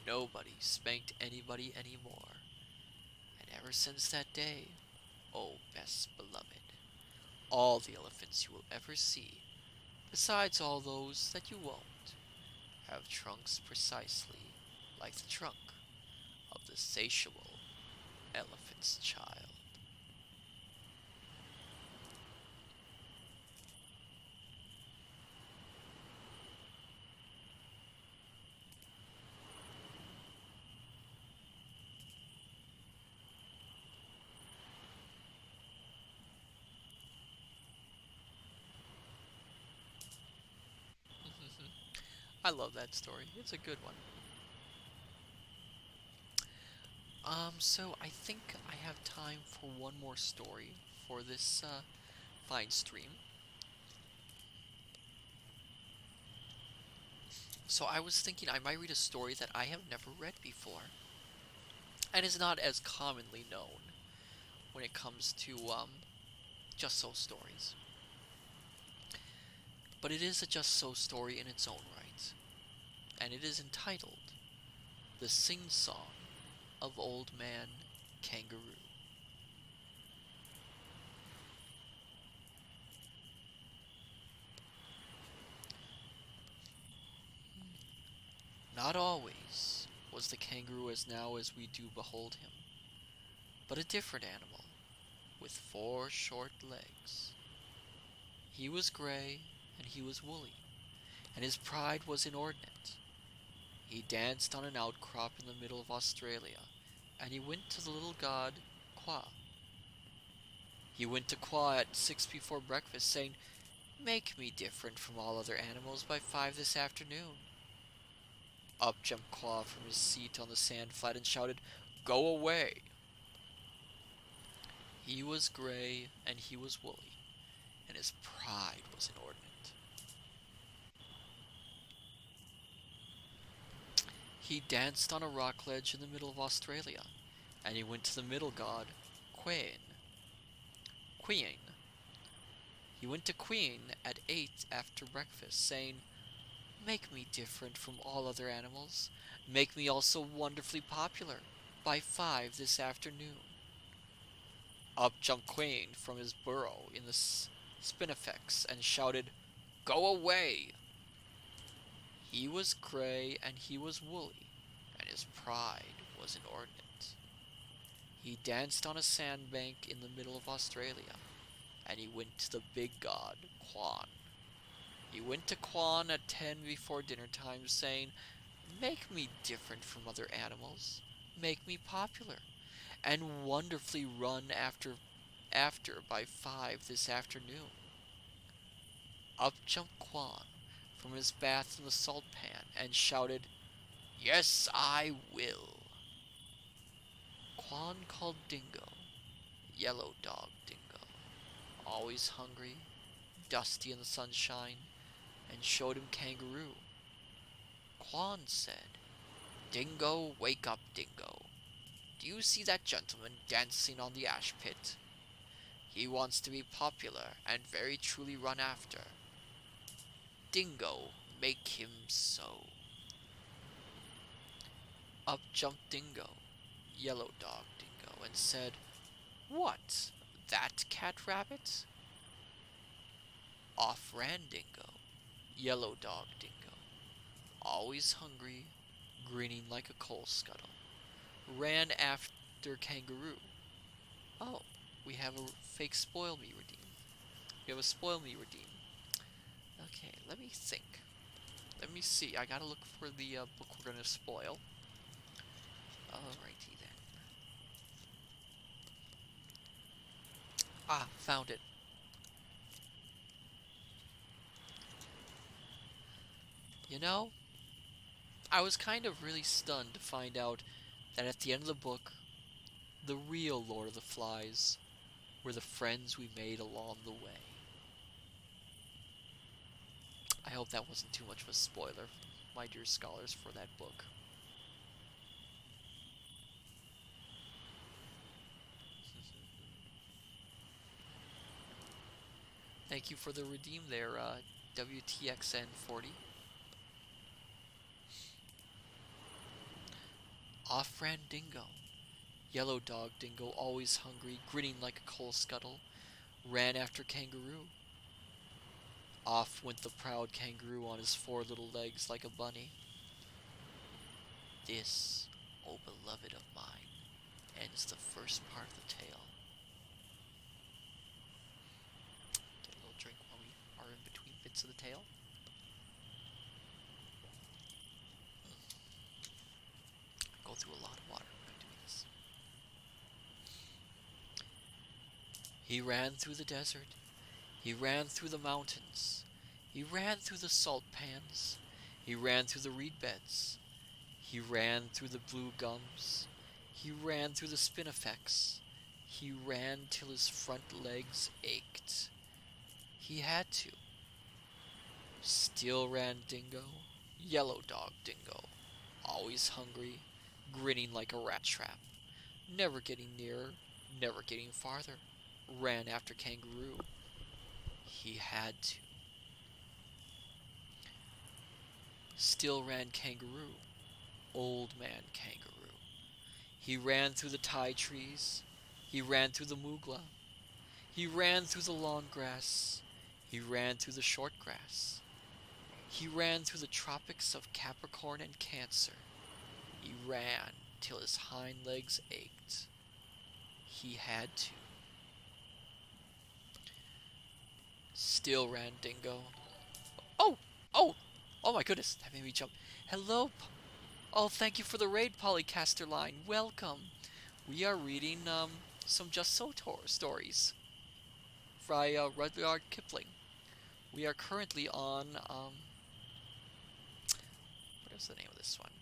nobody spanked anybody anymore. And ever since that day, oh best beloved, all the elephants you will ever see, besides all those that you won't, have trunks precisely like the trunk of the satiable elephant's child. I love that story. It's a good one. So I think I have time for one more story for this fine stream. So I was thinking I might read a story that I have never read before, and is not as commonly known when it comes to just so stories. But it is a just so story in its own right, and it is entitled "The Sing Song of Old Man Kangaroo." Not always was the kangaroo as now as we do behold him, but a different animal, with 4 short legs. He was gray, and he was woolly, and his pride was inordinate. He danced on an outcrop in the middle of Australia, and he went to the little god Qua. He went to Qua at 6 before breakfast, saying, "Make me different from all other animals by 5 this afternoon." Up jumped Qua from his seat on the sand flat and shouted, "Go away!" He was gray, and he was woolly, and his pride was inordinate. He danced on a rock ledge in the middle of Australia, and he went to the middle god, Quain. Queen. He went to Queen at 8 after breakfast, saying, "Make me different from all other animals. Make me also wonderfully popular by 5 this afternoon." Up jumped Queen from his burrow in the spinifex and shouted, "Go away!" He was gray and he was woolly, and his pride was inordinate. He danced on a sandbank in the middle of Australia, and he went to the big god, Quan. He went to Quan at 10 before dinner time, saying, "Make me different from other animals, make me popular, and wonderfully run after by 5 this afternoon." Up jumped Quan from his bath in the salt pan and shouted, "Yes, I will." Quan called Dingo, Yellow Dog Dingo, always hungry, dusty in the sunshine, and showed him Kangaroo. Quan said, "Dingo, wake up, Dingo. Do you see that gentleman dancing on the ash pit? He wants to be popular and very truly run after. Dingo, make him so." Up jumped Dingo, Yellow Dog Dingo, and said, "What, that cat rabbit?" Off ran Dingo, Yellow Dog Dingo, always hungry, grinning like a coal scuttle, ran after Kangaroo. Oh, we have a fake spoil me redeem. We have a spoil me redeem. Okay, let me think. Let me see. I gotta look for the book we're gonna spoil. Alrighty then. Ah, found it. You know, I was kind of really stunned to find out that at the end of the book, the real Lord of the Flies were the friends we made along the way. I hope that wasn't too much of a spoiler, my dear scholars, for that book. Thank you for the redeem there, WTXN40. Off ran Dingo. Yellow Dog Dingo, always hungry, grinning like a coal scuttle, ran after Kangaroo. Off went the proud Kangaroo on his 4 little legs like a bunny. This, oh beloved of mine, ends the first part of the tale. Get a little drink while we are in between bits of the tale. I go through a lot of water by doing this. He ran through the desert. He ran through the mountains. He ran through the salt pans. He ran through the reed beds. He ran through the blue gums. He ran through the spinifex. He ran till his front legs ached. He had to. Still ran Dingo, Yellow Dog Dingo, always hungry, grinning like a rat trap, never getting nearer, never getting farther, ran after Kangaroo. He had to. Still ran Kangaroo, Old Man Kangaroo. He ran through the ti trees. He ran through the moogla. He ran through the long grass. He ran through the short grass. He ran through the tropics of Capricorn and Cancer. He ran till his hind legs ached. He had to. Still ran Dingo. Oh! Oh! Oh my goodness, that made me jump. Hello! Oh, thank you for the raid, Polycaster Line. Welcome. We are reading some Just So stories by Rudyard Kipling. We are currently on what is the name of this one?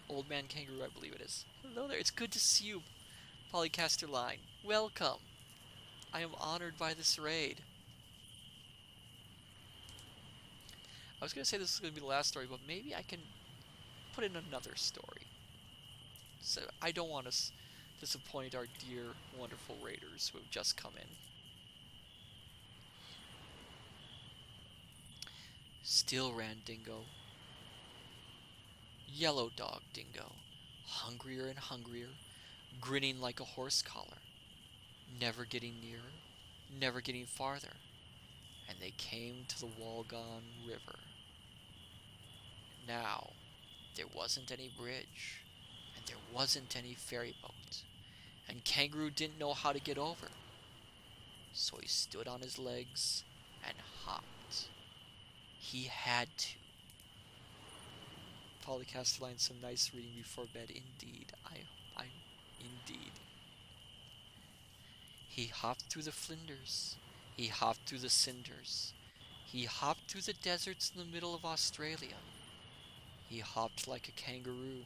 Old Man Kangaroo, I believe it is. Hello there. It's good to see you, Polycaster Line. Welcome. I am honored by this raid. I was going to say this is going to be the last story, but maybe I can put in another story. So I don't want to disappoint our dear, wonderful raiders who have just come in. Still ran Dingo. Yellow Dog Dingo, hungrier and hungrier, grinning like a horse collar, never getting nearer, never getting farther, and they came to the Walgon River. Now, there wasn't any bridge, and there wasn't any ferry boat, and Kangaroo didn't know how to get over, so he stood on his legs and hopped. He had to. Polycast line, some nice reading before bed, indeed. Indeed. He hopped through the flinders. He hopped through the cinders. He hopped through the deserts in the middle of Australia. He hopped like a kangaroo.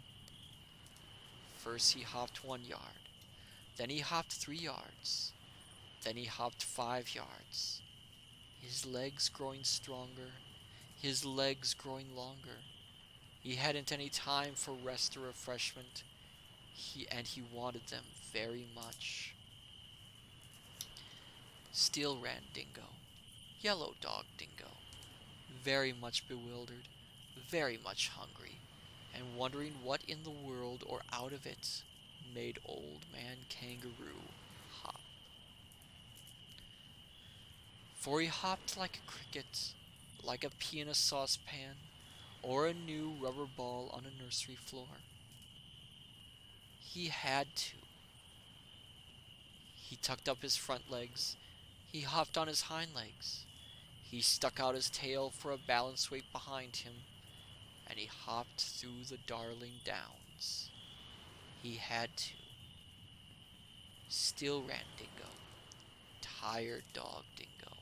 First he hopped 1 yard. Then he hopped 3 yards. Then he hopped 5 yards. His legs growing stronger. His legs growing longer. He hadn't any time for rest or refreshment. He wanted them very much. Still ran Dingo. Yellow Dog Dingo. Very much bewildered, very much hungry, and wondering what in the world or out of it made Old Man Kangaroo hop. For he hopped like a cricket, like a pea in a saucepan, or a new rubber ball on a nursery floor. He had to. He tucked up his front legs. He hopped on his hind legs. He stuck out his tail for a balance weight behind him, and he hopped through the Darling Downs. He had to. Still ran Dingo. Tired dog Dingo.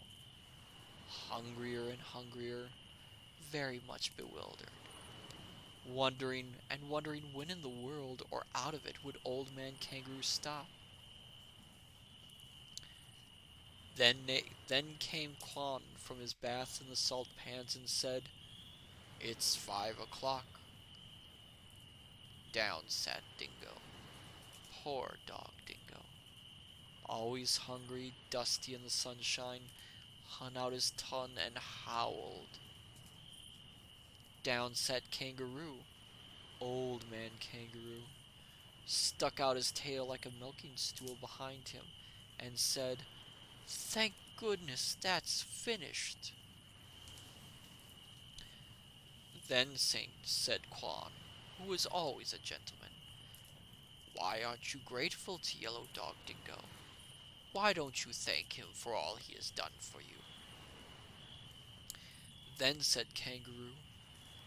Hungrier and hungrier, very much bewildered. Wondering and wondering when in the world or out of it would Old Man Kangaroo stop. Then came Quan from his bath in the salt pans and said, "It's 5 o'clock." Down sat Dingo. Poor dog Dingo. Always hungry, dusty in the sunshine, hung out his tongue and howled. Down sat Kangaroo, Old Man Kangaroo, stuck out his tail like a milking stool behind him, and said, "Thank goodness that's finished." Then said Quan, who was always a gentleman, "Why aren't you grateful to Yellow Dog Dingo? Why don't you thank him for all he has done for you?" Then said Kangaroo,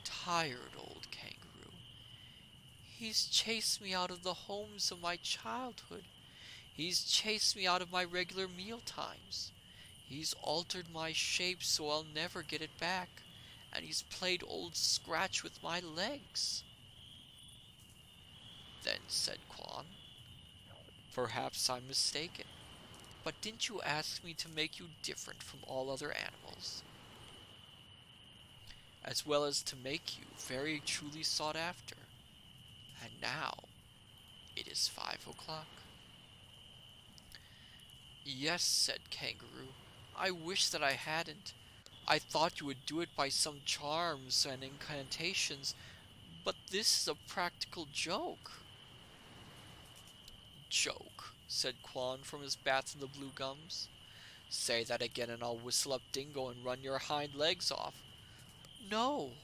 tired old Kangaroo, "He's chased me out of the homes of my childhood. He's chased me out of my regular meal times. He's altered my shape so I'll never get it back, and he's played Old Scratch with my legs." Then said Quan, "Perhaps I'm mistaken, but didn't you ask me to make you different from all other animals, as well as to make you very truly sought after? And now it is 5 o'clock." "Yes," said Kangaroo, "I wish that I hadn't. I thought you would do it by some charms and incantations, but this is a practical joke." "Joke," said Quan from his bath in the blue gums. "Say that again and I'll whistle up Dingo and run your hind legs off." "No,"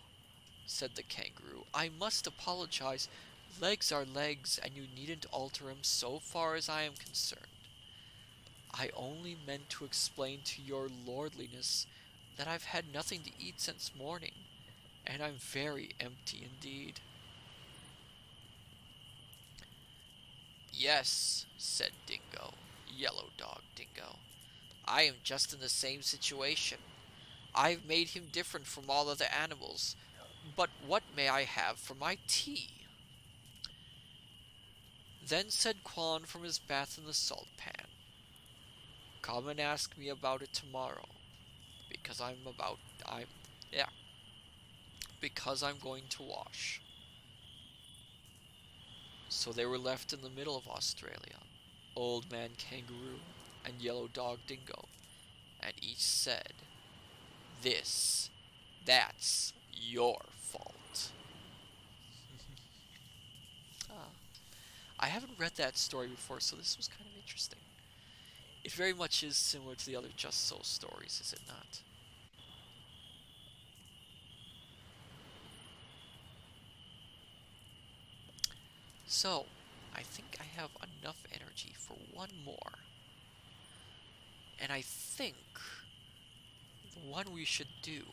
said the Kangaroo, "I must apologize. Legs are legs, and you needn't alter 'em so far as I am concerned. I only meant to explain to your lordliness that I've had nothing to eat since morning, and I'm very empty indeed." "Yes," said Dingo, Yellow Dog Dingo, "I am just in the same situation. I've made him different from all other animals, but what may I have for my tea?" Then said Quan from his bath in the salt pan, "Come and ask me about it tomorrow, because because I'm going to wash." So they were left in the middle of Australia, Old Man Kangaroo and Yellow Dog Dingo, and each said, "This, that's your fault." Ah, I haven't read that story before, so this was kind of interesting. It very much is similar to the other Just So stories, is it not? So, I think I have enough energy for one more. And I think the one we should do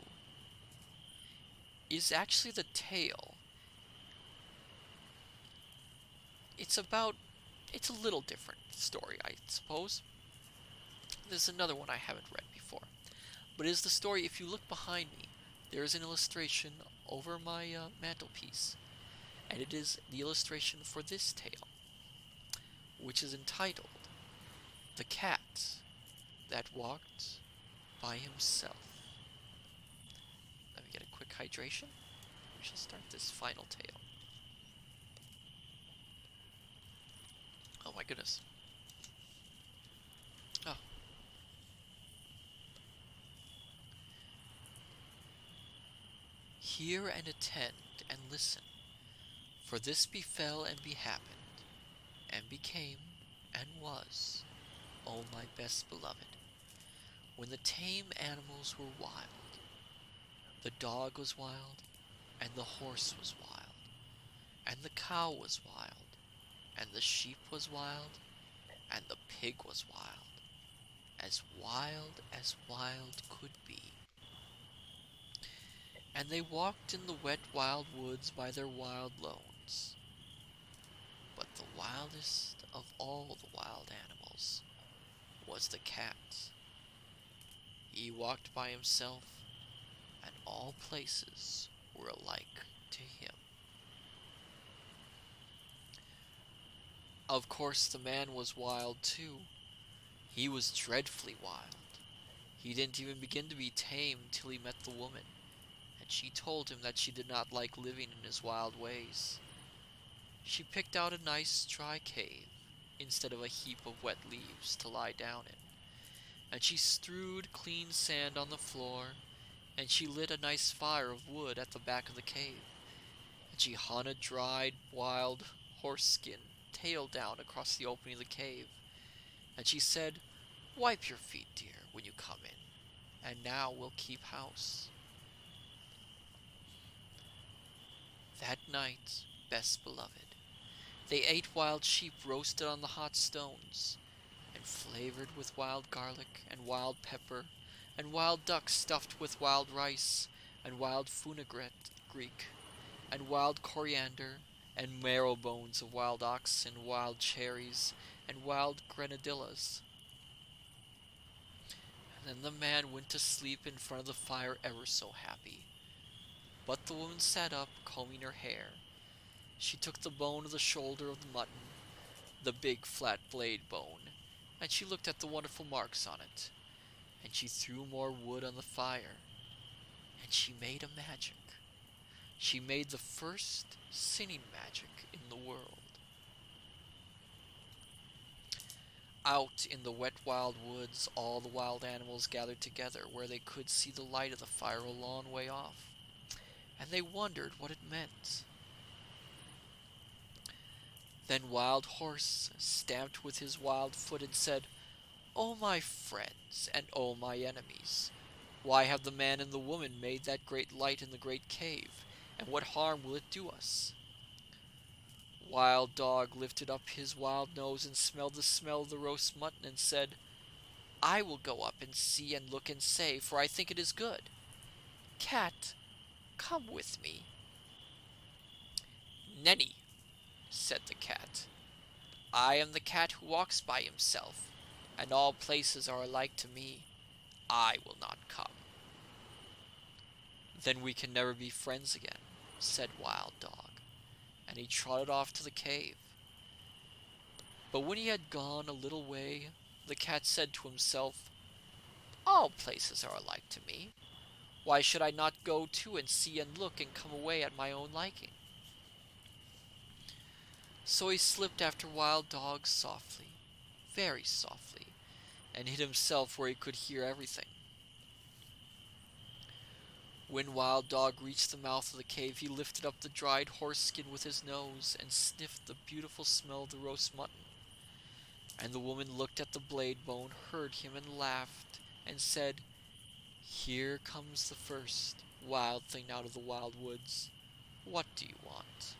is actually the tale. It's about. It's a little different story, I suppose. There's another one I haven't read before. But it is the story. If you look behind me, there is an illustration over my mantelpiece. And it is the illustration for this tale, which is entitled The Cat That Walked by Himself. Let me get a quick hydration. We shall start this final tale. Oh my goodness. Oh. Hear and attend and listen, for this befell and behappened, and became, and was, O my best beloved, when the tame animals were wild. The dog was wild, and the horse was wild, and the cow was wild, and the sheep was wild, and the pig was as wild could be. And they walked in the wet wild woods by their wild lones. But the wildest of all the wild animals was the cat. He walked by himself, and all places were alike to him. Of course, the man was wild too. He was dreadfully wild. He didn't even begin to be tame till he met the woman, and she told him that she did not like living in his wild ways. She picked out a nice dry cave, instead of a heap of wet leaves to lie down in, and she strewed clean sand on the floor, and she lit a nice fire of wood at the back of the cave, and she hung a dried wild horse skin tail down across the opening of the cave, and she said, "Wipe your feet, dear, when you come in, and now we'll keep house." That night, best beloved, they ate wild sheep roasted on the hot stones, and flavored with wild garlic and wild pepper, and wild duck stuffed with wild rice, and wild funegret Greek, and wild coriander, and marrow bones of wild oxen, wild cherries, and wild grenadillas. And then the man went to sleep in front of the fire ever so happy. But the woman sat up, combing her hair. She took the bone of the shoulder of the mutton, the big flat blade bone, and she looked at the wonderful marks on it, and she threw more wood on the fire, and she made a magic. She made the first sinning magic in the world. Out in the wet wild woods all the wild animals gathered together where they could see the light of the fire a long way off, and they wondered what it meant. Then Wild Horse stamped with his wild foot and said, "O my friends, and O my enemies, why have the man and the woman made that great light in the great cave, and what harm will it do us?" Wild Dog lifted up his wild nose and smelled the smell of the roast mutton and said, "I will go up and see and look and say, for I think it is good. Cat, come with me." "Nenny," said the cat, "I am the cat who walks by himself, and all places are alike to me. I will not come." "Then we can never be friends again," said Wild Dog, and he trotted off to the cave. But when he had gone a little way, the cat said to himself, "All places are alike to me. Why should I not go too and see and look and come away at my own liking?" So he slipped after Wild Dog softly, very softly, and hid himself where he could hear everything. When Wild Dog reached the mouth of the cave, he lifted up the dried horse skin with his nose and sniffed the beautiful smell of the roast mutton. And the woman looked at the blade bone, heard him, and laughed, and said, "Here comes the first wild thing out of the wild woods. What do you want?"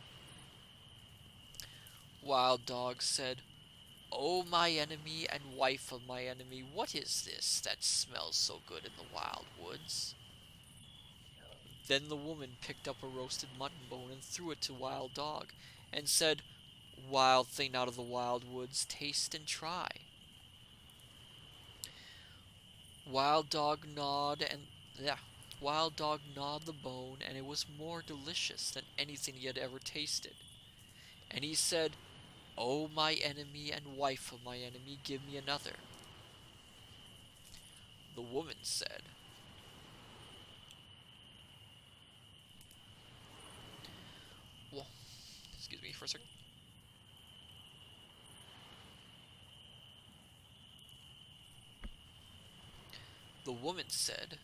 Wild Dog said, "Oh, my enemy and wife of my enemy, what is this that smells so good in the wild woods?" Then the woman picked up a roasted mutton bone and threw it to Wild Dog, and said, "Wild thing out of the wild woods, taste and try." Wild Dog gnawed and yeah, Wild Dog gnawed the bone, and it was more delicious than anything he had ever tasted. And he said, "Oh, my enemy and wife of my enemy, give me another." The woman said, "Well, excuse me for a second." The woman said,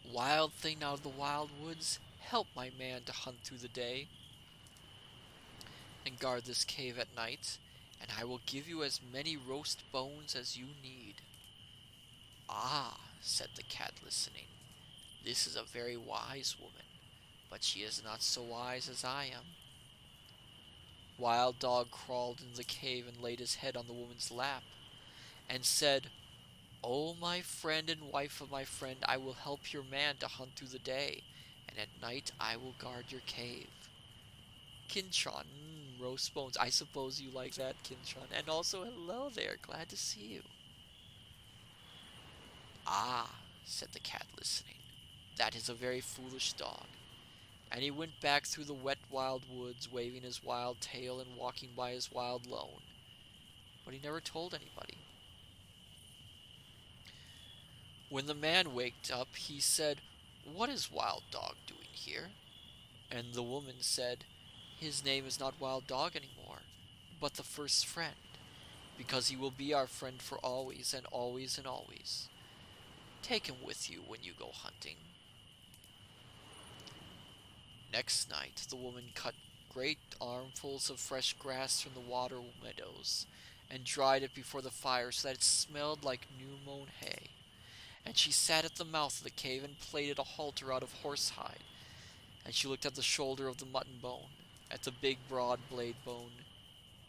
"Wild thing out of the wild woods, help my man to hunt through the day and guard this cave at night, and I will give you as many roast bones as you need." "Ah," said the cat, listening, "this is a very wise woman, but she is not so wise as I am." Wild Dog crawled into the cave and laid his head on the woman's lap, and said, "Oh, my friend and wife of my friend, I will help your man to hunt through the day, and at night I will guard your cave." Kintron, roast bones. I suppose you like that, Kintron. And also, hello there, glad to see you. "Ah," said the cat, listening, "that is a very foolish dog." And he went back through the wet wild woods, waving his wild tail and walking by his wild lone. But he never told anybody. When the man waked up, he said, "What is Wild Dog doing here?" And the woman said, "His name is not Wild Dog anymore, but the first friend, because he will be our friend for always and always and always. Take him with you when you go hunting." Next night the woman cut great armfuls of fresh grass from the water meadows and dried it before the fire so that it smelled like new mown hay. And she sat at the mouth of the cave and plaited a halter out of horsehide, and she looked at the shoulder of the mutton bone, at the big broad blade bone,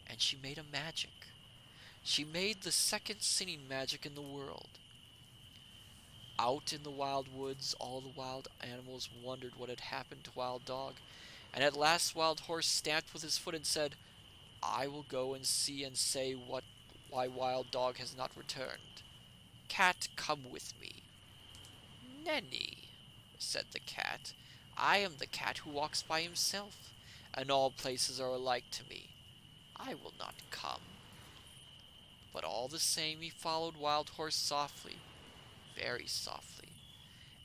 and she made a magic. She made the second singing magic in the world. Out in the wild woods, all the wild animals wondered what had happened to Wild Dog, and at last Wild Horse stamped with his foot and said, "I will go and see and say why Wild Dog has not returned. Cat, come with me." "Nenny," said the cat, "I am the cat who walks by himself, and all places are alike to me. I will not come." But all the same he followed Wild Horse softly, very softly,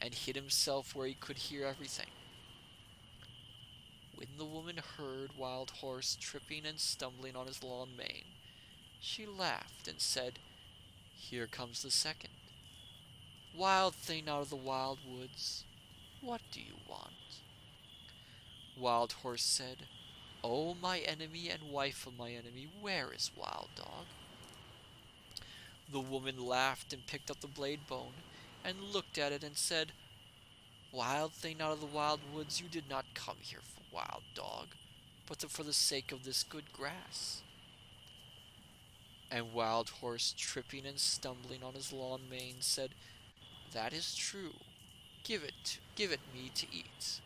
and hid himself where he could hear everything. When the woman heard Wild Horse tripping and stumbling on his long mane, she laughed and said, "Here comes the second. Wild thing out of the wild woods, what do you want?" Wild Horse said, "Oh, my enemy and wife of my enemy, where is Wild Dog?" The woman laughed and picked up the blade bone and looked at it and said, "Wild thing out of the wild woods, you did not come here for Wild Dog, but for the sake of this good grass." And Wild Horse, tripping and stumbling on his long mane, said, "That is true. Give it me to eat."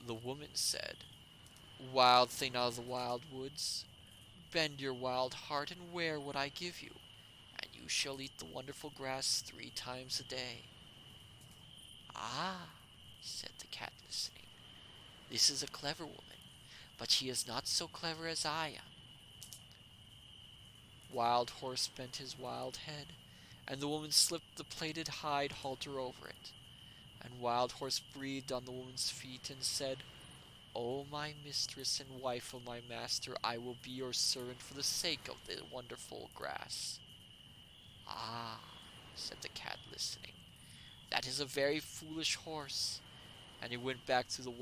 The woman said, "Wild thing out of the wild woods, bend your wild heart and wear what I give you, and you shall eat the wonderful grass 3 times a day." "Ah," said the cat, listening, "this is a clever woman, but she is not so clever as I am." Wild Horse bent his wild head, and the woman slipped the plaited hide halter over it. And Wild Horse breathed on the woman's feet and said, O my mistress and wife of my master, I will be your servant for the sake of the wonderful grass. Ah, said the cat, listening, that is a very foolish horse. And he went back through the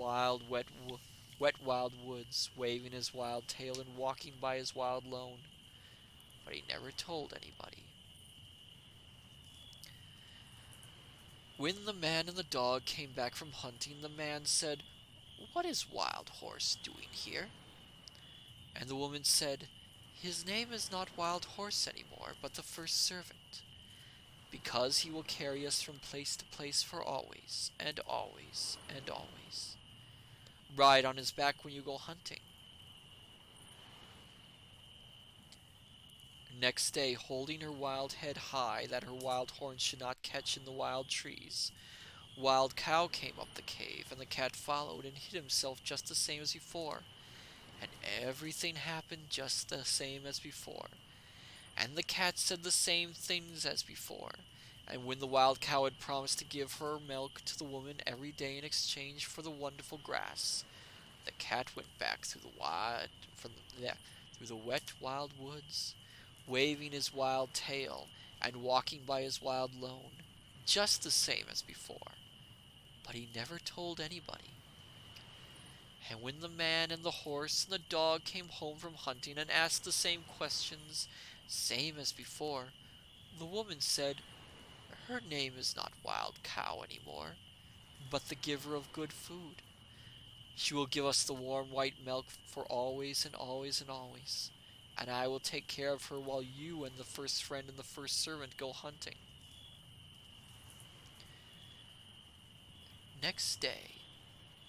wet wild woods, waving his wild tail and walking by his wild lone. But he never told anybody. When the man and the dog came back from hunting, the man said, "What is Wild Horse doing here?" And the woman said, "His name is not Wild Horse any more, but the first servant, because he will carry us from place to place for always, and always, and always. Ride on his back when you go hunting." Next day, holding her wild head high that her wild horns should not catch in the wild trees, Wild Cow came up the cave, and the cat followed and hid himself just the same as before, and everything happened just the same as before, and the cat said the same things as before. And when the wild cow had promised to give her milk to the woman every day in exchange for the wonderful grass, the cat went back through the through the wet wild woods, waving his wild tail and walking by his wild lone, just the same as before. But he never told anybody. And when the man and the horse and the dog came home from hunting and asked the same questions, same as before, the woman said, "Her name is not Wild Cow any more, but the giver of good food. She will give us the warm white milk for always and always and always, and I will take care of her while you and the first friend and the first servant go hunting." Next day,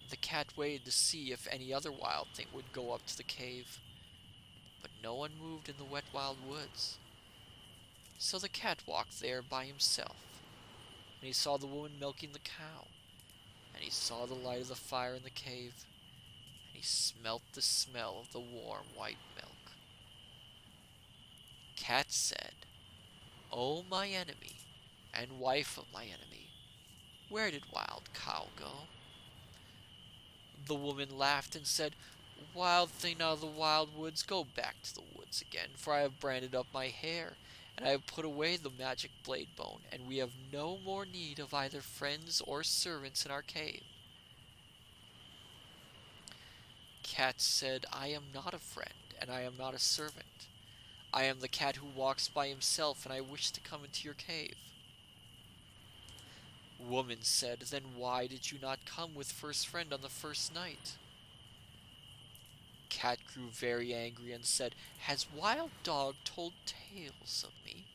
the cat waited to see if any other wild thing would go up to the cave, but no one moved in the wet wild woods. So the cat walked there by himself, and he saw the woman milking the cow, and he saw the light of the fire in the cave, and he smelt the smell of the warm white milk. Cat said, "O my enemy, and wife of my enemy, where did Wild Cow go?" The woman laughed and said, "Wild thing out of the wild woods, go back to the woods again, for I have branded up my hair, and I have put away the magic blade bone, and we have no more need of either friends or servants in our cave." Cat said, "I am not a friend, and I am not a servant. I am the cat who walks by himself, and I wish to come into your cave." Woman said, "Then why did you not come with first friend on the first night?" Cat grew very angry and said, "Has Wild Dog told tales of me?"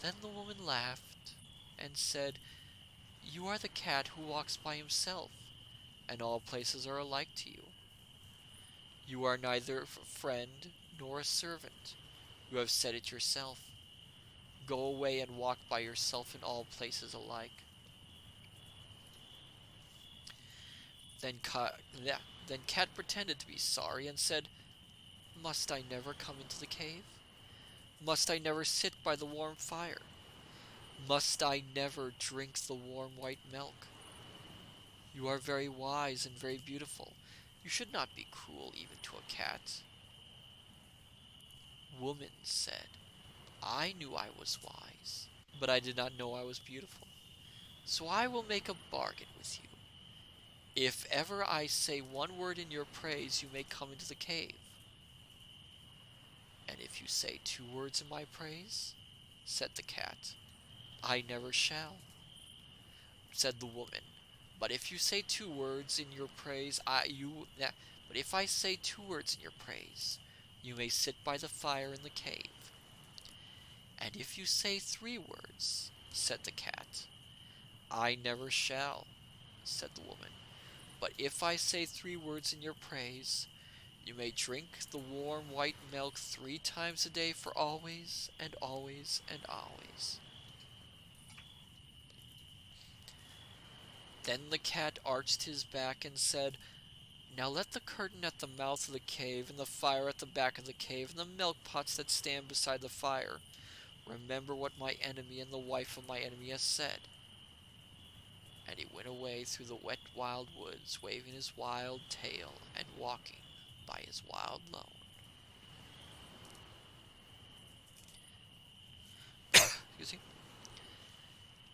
Then the woman laughed and said, "You are the cat who walks by himself, and all places are alike to you. You are neither a friend nor a servant. You have said it yourself. Go away and walk by yourself in all places alike." Then Cat pretended to be sorry and said, "Must I never come into the cave? Must I never sit by the warm fire? Must I never drink the warm white milk? You are very wise and very beautiful. You should not be cruel even to a cat." Woman said, "I knew I was wise, but I did not know I was beautiful. So I will make a bargain with you. If ever I say one word in your praise, you may come into the cave. And if you say 2 words in my praise," said the cat, "I never shall." Said the woman, "But if you say 2 words in your praise, but if I say 2 words in your praise, you may sit by the fire in the cave." "And if you say 3 words," said the cat, "I never shall," said the woman. "But if I say 3 words in your praise, you may drink the warm white milk 3 times a day for always and always and always." Then the cat arched his back and said, "Now let the curtain at the mouth of the cave, and the fire at the back of the cave, and the milk pots that stand beside the fire, remember what my enemy and the wife of my enemy has said." And he went away through the wet wild woods, waving his wild tail and walking by his wild lone. Excuse me.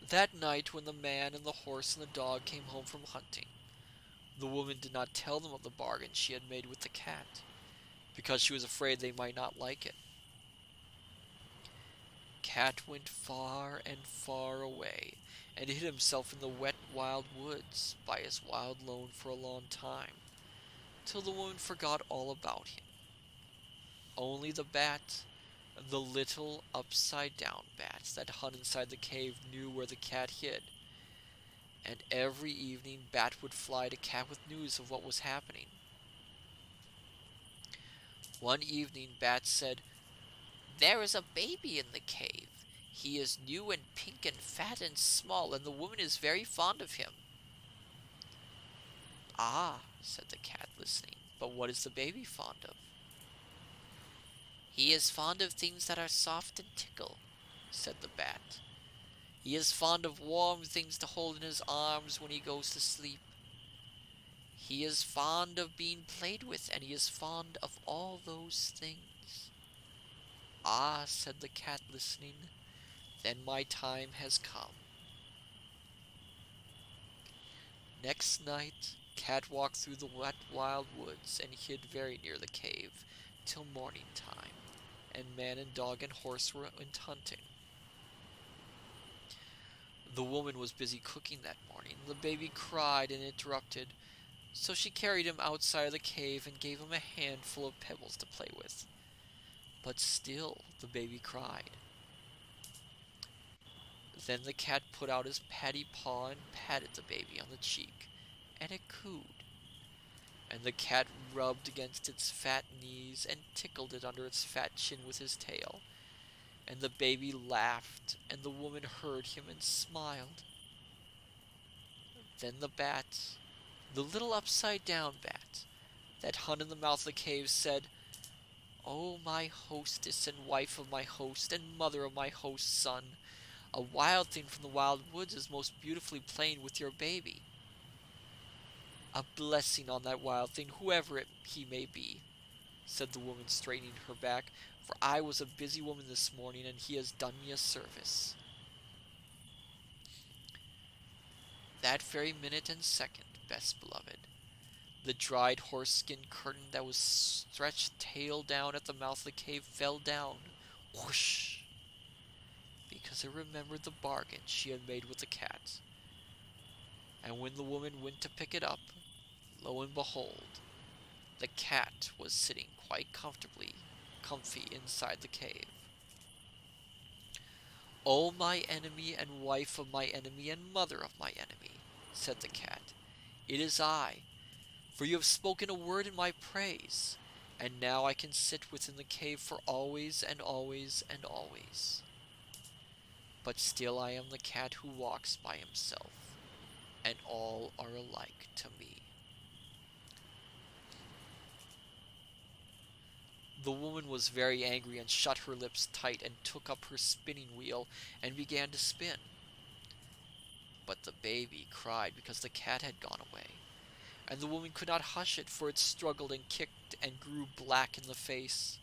That night, when the man and the horse and the dog came home from hunting, the woman did not tell them of the bargain she had made with the cat, because she was afraid they might not like it. Cat went far and far away, and hid himself in the wet wild woods by his wild lone for a long time, till the woman forgot all about him. Only the bat, the little upside down bat that hung inside the cave, knew where the cat hid, and every evening Bat would fly to Cat with news of what was happening. One evening Bat said, "There is a baby in the cave. He is new and pink and fat and small, and the woman is very fond of him." "Ah," said the cat, listening, "but what is the baby fond of?" "He is fond of things that are soft and tickle," said the bat. "He is fond of warm things to hold in his arms when he goes to sleep. He is fond of being played with, and he is fond of all those things." "Ah," said the cat, listening, "then my time has come." Next night, Cat walked through the wet wild woods and hid very near the cave till morning time, and man and dog and horse went hunting. The woman was busy cooking that morning, and the baby cried and interrupted, so she carried him outside of the cave and gave him a handful of pebbles to play with. But still the baby cried. Then the cat put out his patty paw and patted the baby on the cheek, and it cooed. And the cat rubbed against its fat knees and tickled it under its fat chin with his tail. And the baby laughed, and the woman heard him and smiled. Then the bat, the little upside down bat, that hung in the mouth of the cave, said, "Oh, my hostess and wife of my host and mother of my host's son, a wild thing from the wild woods is most beautifully playing with your baby. A blessing on that wild thing, whoever he may be," said the woman, straightening her back, "for I was a busy woman this morning, and he has done me a service." That very minute and second, best beloved, the dried horse-skin curtain that was stretched tail down at the mouth of the cave fell down, whoosh, because it remembered the bargain she had made with the cat. And when the woman went to pick it up, lo and behold, the cat was sitting quite comfy inside the cave. "O my enemy and wife of my enemy and mother of my enemy," said the cat, "it is I, for you have spoken a word in my praise, and now I can sit within the cave for always and always and always. But still I am the cat who walks by himself, and all are alike to me." The woman was very angry and shut her lips tight and took up her spinning wheel and began to spin. But the baby cried because the cat had gone away, and the woman could not hush it, for it struggled and kicked and grew black in the face.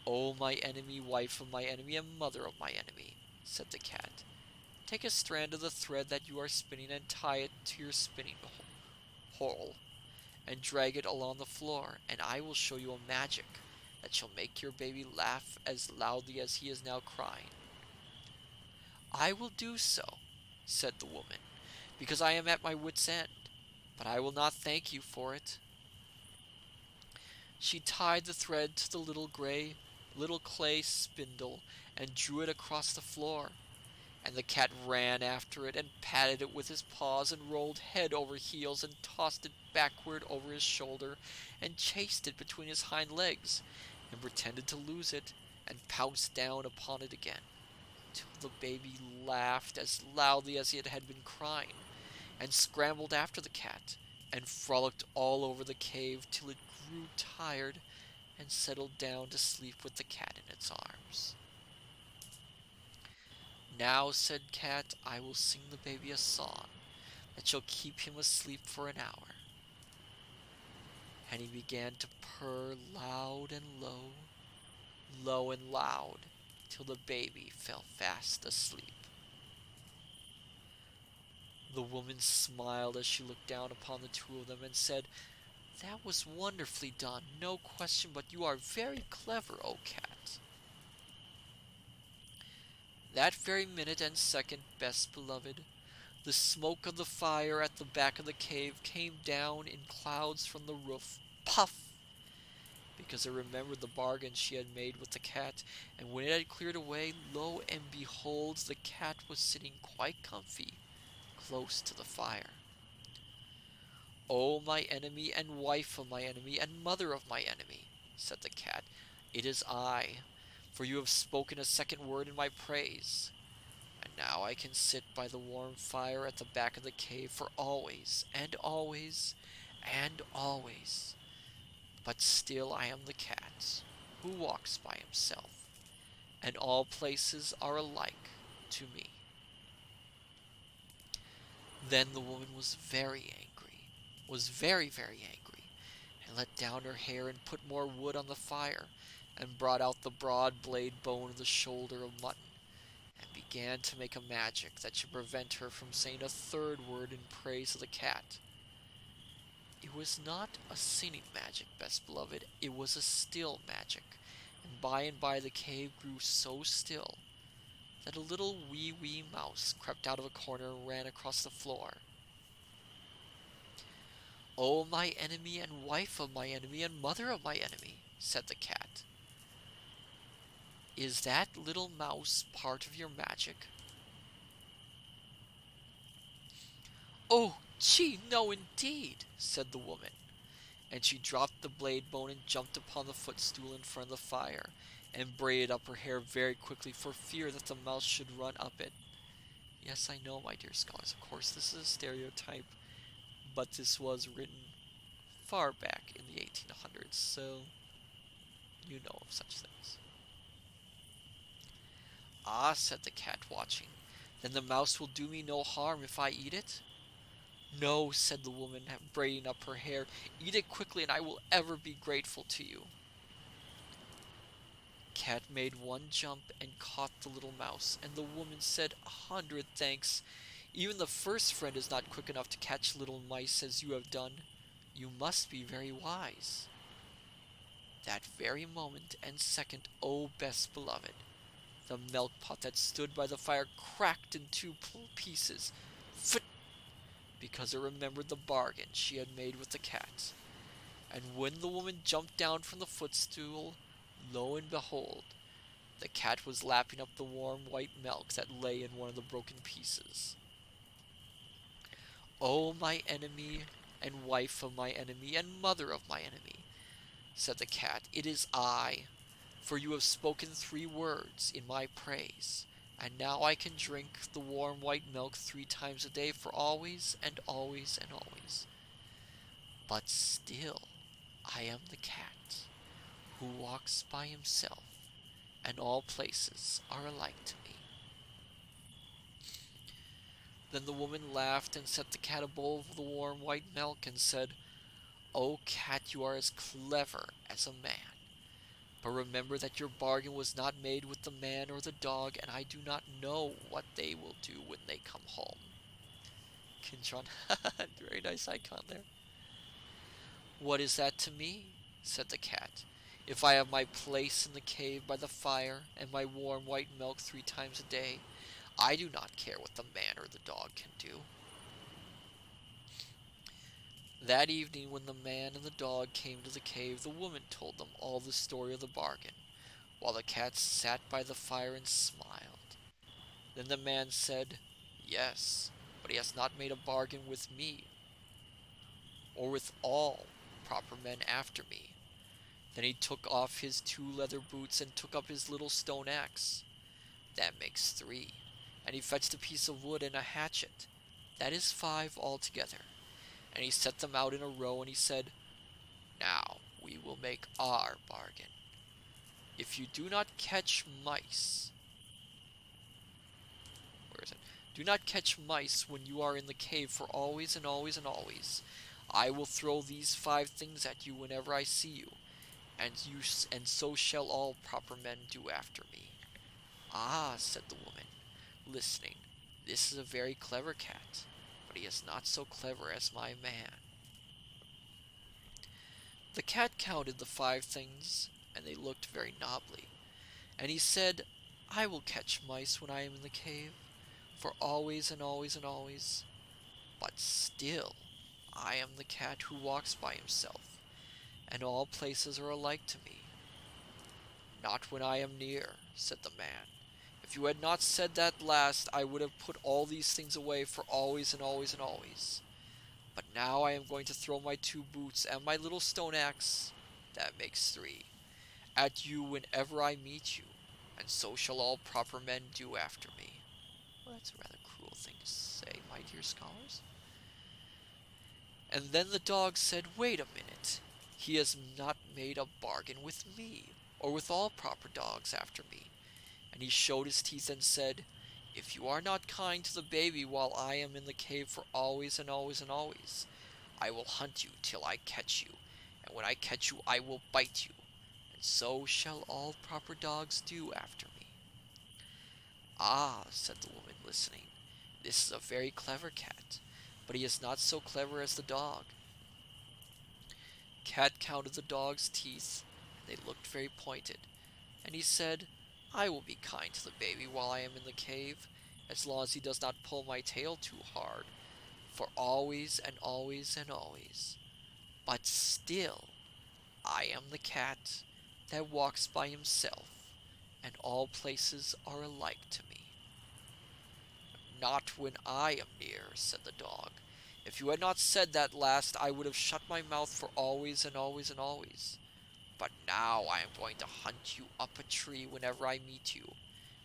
"O my enemy, wife of my enemy, and mother of my enemy," said the cat, "take a strand of the thread that you are spinning and tie it to your spinning hole, and drag it along the floor, and I will show you a magic that shall make your baby laugh as loudly as he is now crying." "I will do so," said the woman, "because I am at my wit's end, but I will not thank you for it." She tied the thread to the little clay spindle and drew it across the floor, and the cat ran after it and patted it with his paws and rolled head over heels and tossed it backward over his shoulder and chased it between his hind legs and pretended to lose it and pounced down upon it again, till the baby laughed as loudly as it had been crying, and scrambled after the cat, and frolicked all over the cave till it grew tired and settled down to sleep with the cat in its arms. "Now," said Cat, "I will sing the baby a song that shall keep him asleep for an hour. And he began to purr loud and low, low and loud, till the baby fell fast asleep. The woman smiled as she looked down upon the two of them and said, "That was wonderfully done, no question, but you are very clever, O cat." That very minute and second, best beloved, the smoke of the fire at the back of the cave came down in clouds from the roof. Puff! Because I remembered the bargain she had made with the cat, and when it had cleared away, lo and behold, the cat was sitting quite comfy, close to the fire. "O my enemy, and wife of my enemy, and mother of my enemy," said the cat, "it is I, for you have spoken a second word in my praise. And now I can sit by the warm fire at the back of the cave for always, and always, and always. But still I am the cat, who walks by himself, and all places are alike to me." Then the woman was very angry, was very, very angry, and let down her hair and put more wood on the fire, and brought out the broad blade bone of the shoulder of mutton, and began to make a magic that should prevent her from saying a third word in praise of the cat. It was not a singing magic, best beloved, it was a still magic, and by the cave grew so still that a little wee mouse crept out of a corner and ran across the floor. "O my enemy, and wife of my enemy, and mother of my enemy," said the cat, "is that little mouse part of your magic?" "Oh, gee, no indeed," said the woman, and she dropped the blade bone and jumped upon the footstool in front of the fire, and braided up her hair very quickly for fear that the mouse should run up it. Yes, I know, my dear scholars, of course this is a stereotype, but this was written far back in the 1800s, so you know of such things. "Ah," said the cat, watching, "then the mouse will do me no harm if I eat it?" "No," said the woman, braiding up her hair, "eat it quickly and I will ever be grateful to you." Cat made one jump and caught the little mouse, and the woman said, "100 thanks. Even the first friend is not quick enough to catch little mice as you have done. You must be very wise." That very moment and second, O best beloved, the milk pot that stood by the fire cracked in two pieces, because it remembered the bargain she had made with the cat. And when the woman jumped down from the footstool, lo and behold, the cat was lapping up the warm white milk that lay in one of the broken pieces. "O my enemy, and wife of my enemy, and mother of my enemy," said the cat, "it is I, for you have spoken 3 words in my praise, and now I can drink the warm white milk 3 times a day for always and always and always. But still I am the cat, who walks by himself, and all places are alike to me." Then the woman laughed and set the cat a bowl of the warm white milk and said, "O cat, you are as clever as a man. But remember that your bargain was not made with the man or the dog, and I do not know what they will do when they come home." Kintron, very nice icon there. "What is that to me?" said the cat. "If I have my place in the cave by the fire, and my warm white milk 3 times a day, I do not care what the man or the dog can do." That evening, when the man and the dog came to the cave, the woman told them all the story of the bargain, while the cat sat by the fire and smiled. Then the man said, "Yes, but he has not made a bargain with me, or with all proper men after me." Then he took off his 2 leather boots and took up his little stone axe. That makes 3. And he fetched a piece of wood and a hatchet. That is 5 altogether. And he set them out in a row, and he said, "Now we will make our bargain. If you do not catch mice," where is it? Do not catch mice when you are in the cave for always and always and always. I will throw these 5 things at you whenever I see you, and so shall all proper men do after me. Ah, said the woman, listening, this is a very clever cat, but he is not so clever as my man. The cat counted the 5 things, and they looked very nobly, and he said, I will catch mice when I am in the cave, for always and always and always, but still I am the cat who walks by himself, and all places are alike to me. Not when I am near, said the man. If you had not said that last, I would have put all these things away for always and always and always. But now I am going to throw my 2 boots and my little stone axe, that makes 3, at you whenever I meet you, and so shall all proper men do after me. Well, that's a rather cruel thing to say, my dear scholars. And then the dog said, wait a minute. He has not made a bargain with me, or with all proper dogs after me. And he showed his teeth and said, if you are not kind to the baby while I am in the cave for always and always and always, I will hunt you till I catch you, and when I catch you I will bite you, and so shall all proper dogs do after me. Ah, said the woman, listening, this is a very clever cat, but he is not so clever as the dog. Cat counted the dog's teeth, and they looked very pointed, and he said, I will be kind to the baby while I am in the cave, as long as he does not pull my tail too hard, for always and always and always. But still, I am the cat that walks by himself, and all places are alike to me. Not when I am near, said the dog. If you had not said that last, I would have shut my mouth for always and always and always. But now I am going to hunt you up a tree whenever I meet you,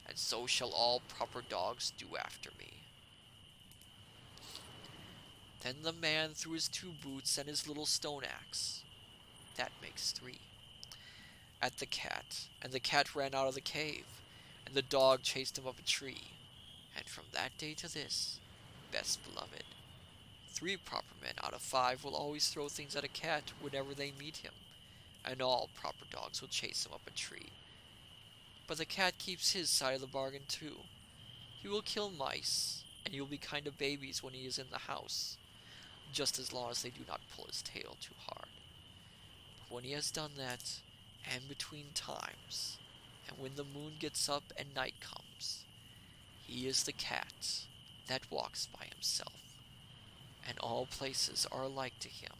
and so shall all proper dogs do after me. Then the man threw his 2 boots and his little stone axe, that makes 3, at the cat, and the cat ran out of the cave, and the dog chased him up a tree. And from that day to this, best beloved, 3 proper men out of 5 will always throw things at a cat whenever they meet him, and all proper dogs will chase him up a tree. But the cat keeps his side of the bargain too. He will kill mice, and he will be kind to babies when he is in the house, just as long as they do not pull his tail too hard. But when he has done that, and between times, and when the moon gets up and night comes, he is the cat that walks by himself, and all places are alike to him.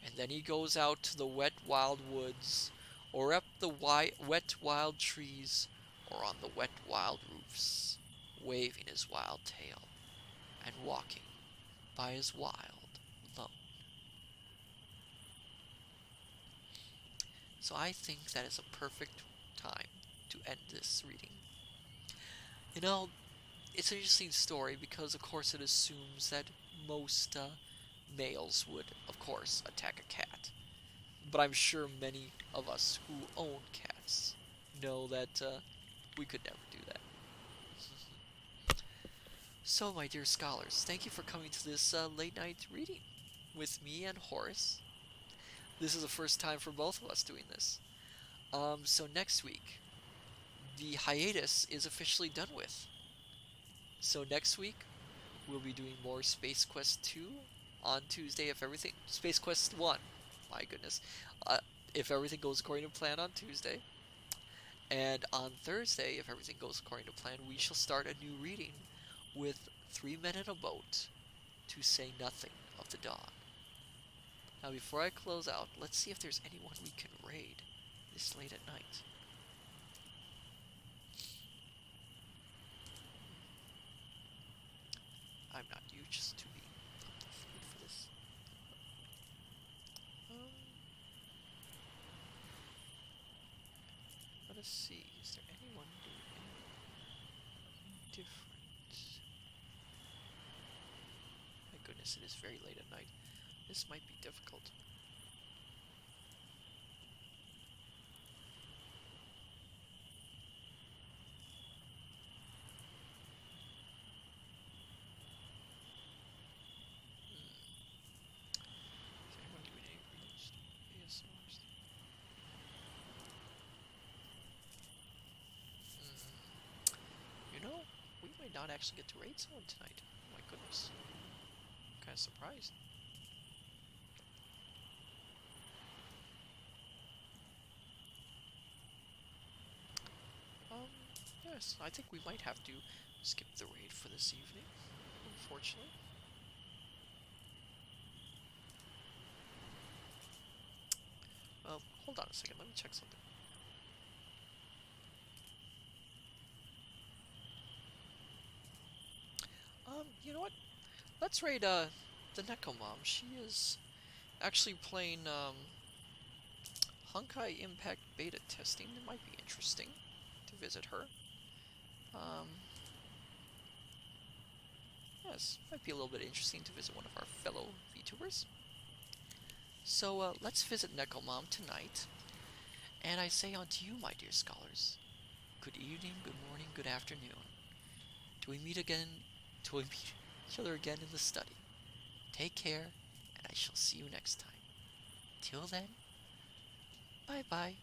And then he goes out to the wet wild woods, or up the wet wild trees, or on the wet wild roofs, waving his wild tail, and walking by his wild lone. So I think that is a perfect time to end this reading. You know, it's an interesting story because, of course, it assumes that most males would, of course, attack a cat. But I'm sure many of us who own cats know that we could never do that. So, my dear scholars, thank you for coming to this late night reading with me and Horace. This is the first time for both of us doing this. So next week, the hiatus is officially done with. So next week, we'll be doing more Space Quest 2 on Tuesday if everything... Space Quest 1, my goodness. If everything goes according to plan on Tuesday. And on Thursday, if everything goes according to plan, we shall start a new reading with 3 Men in a Boat, to say nothing of the dog. Now before I close out, let's see if there's anyone we can raid this late at night. I'm not used to being up this late for this. Let us see, is there anyone doing anything different? My goodness, it is very late at night. This might be difficult. might not actually get to raid someone tonight. Oh my goodness. I'm kind of surprised. Yes, I think we might have to skip the raid for this evening, unfortunately. Hold on a second, let me check something. You know what? Let's raid, the Neko Mom. She is actually playing, Honkai Impact beta testing. It might be interesting to visit her. Yes, might be a little bit interesting to visit one of our fellow VTubers. So, let's visit Neko Mom tonight. And I say unto you, my dear scholars, good evening, good morning, good afternoon. Till we meet again, till we meet each other again in the study. Take care, and I shall see you next time. Till then, bye-bye.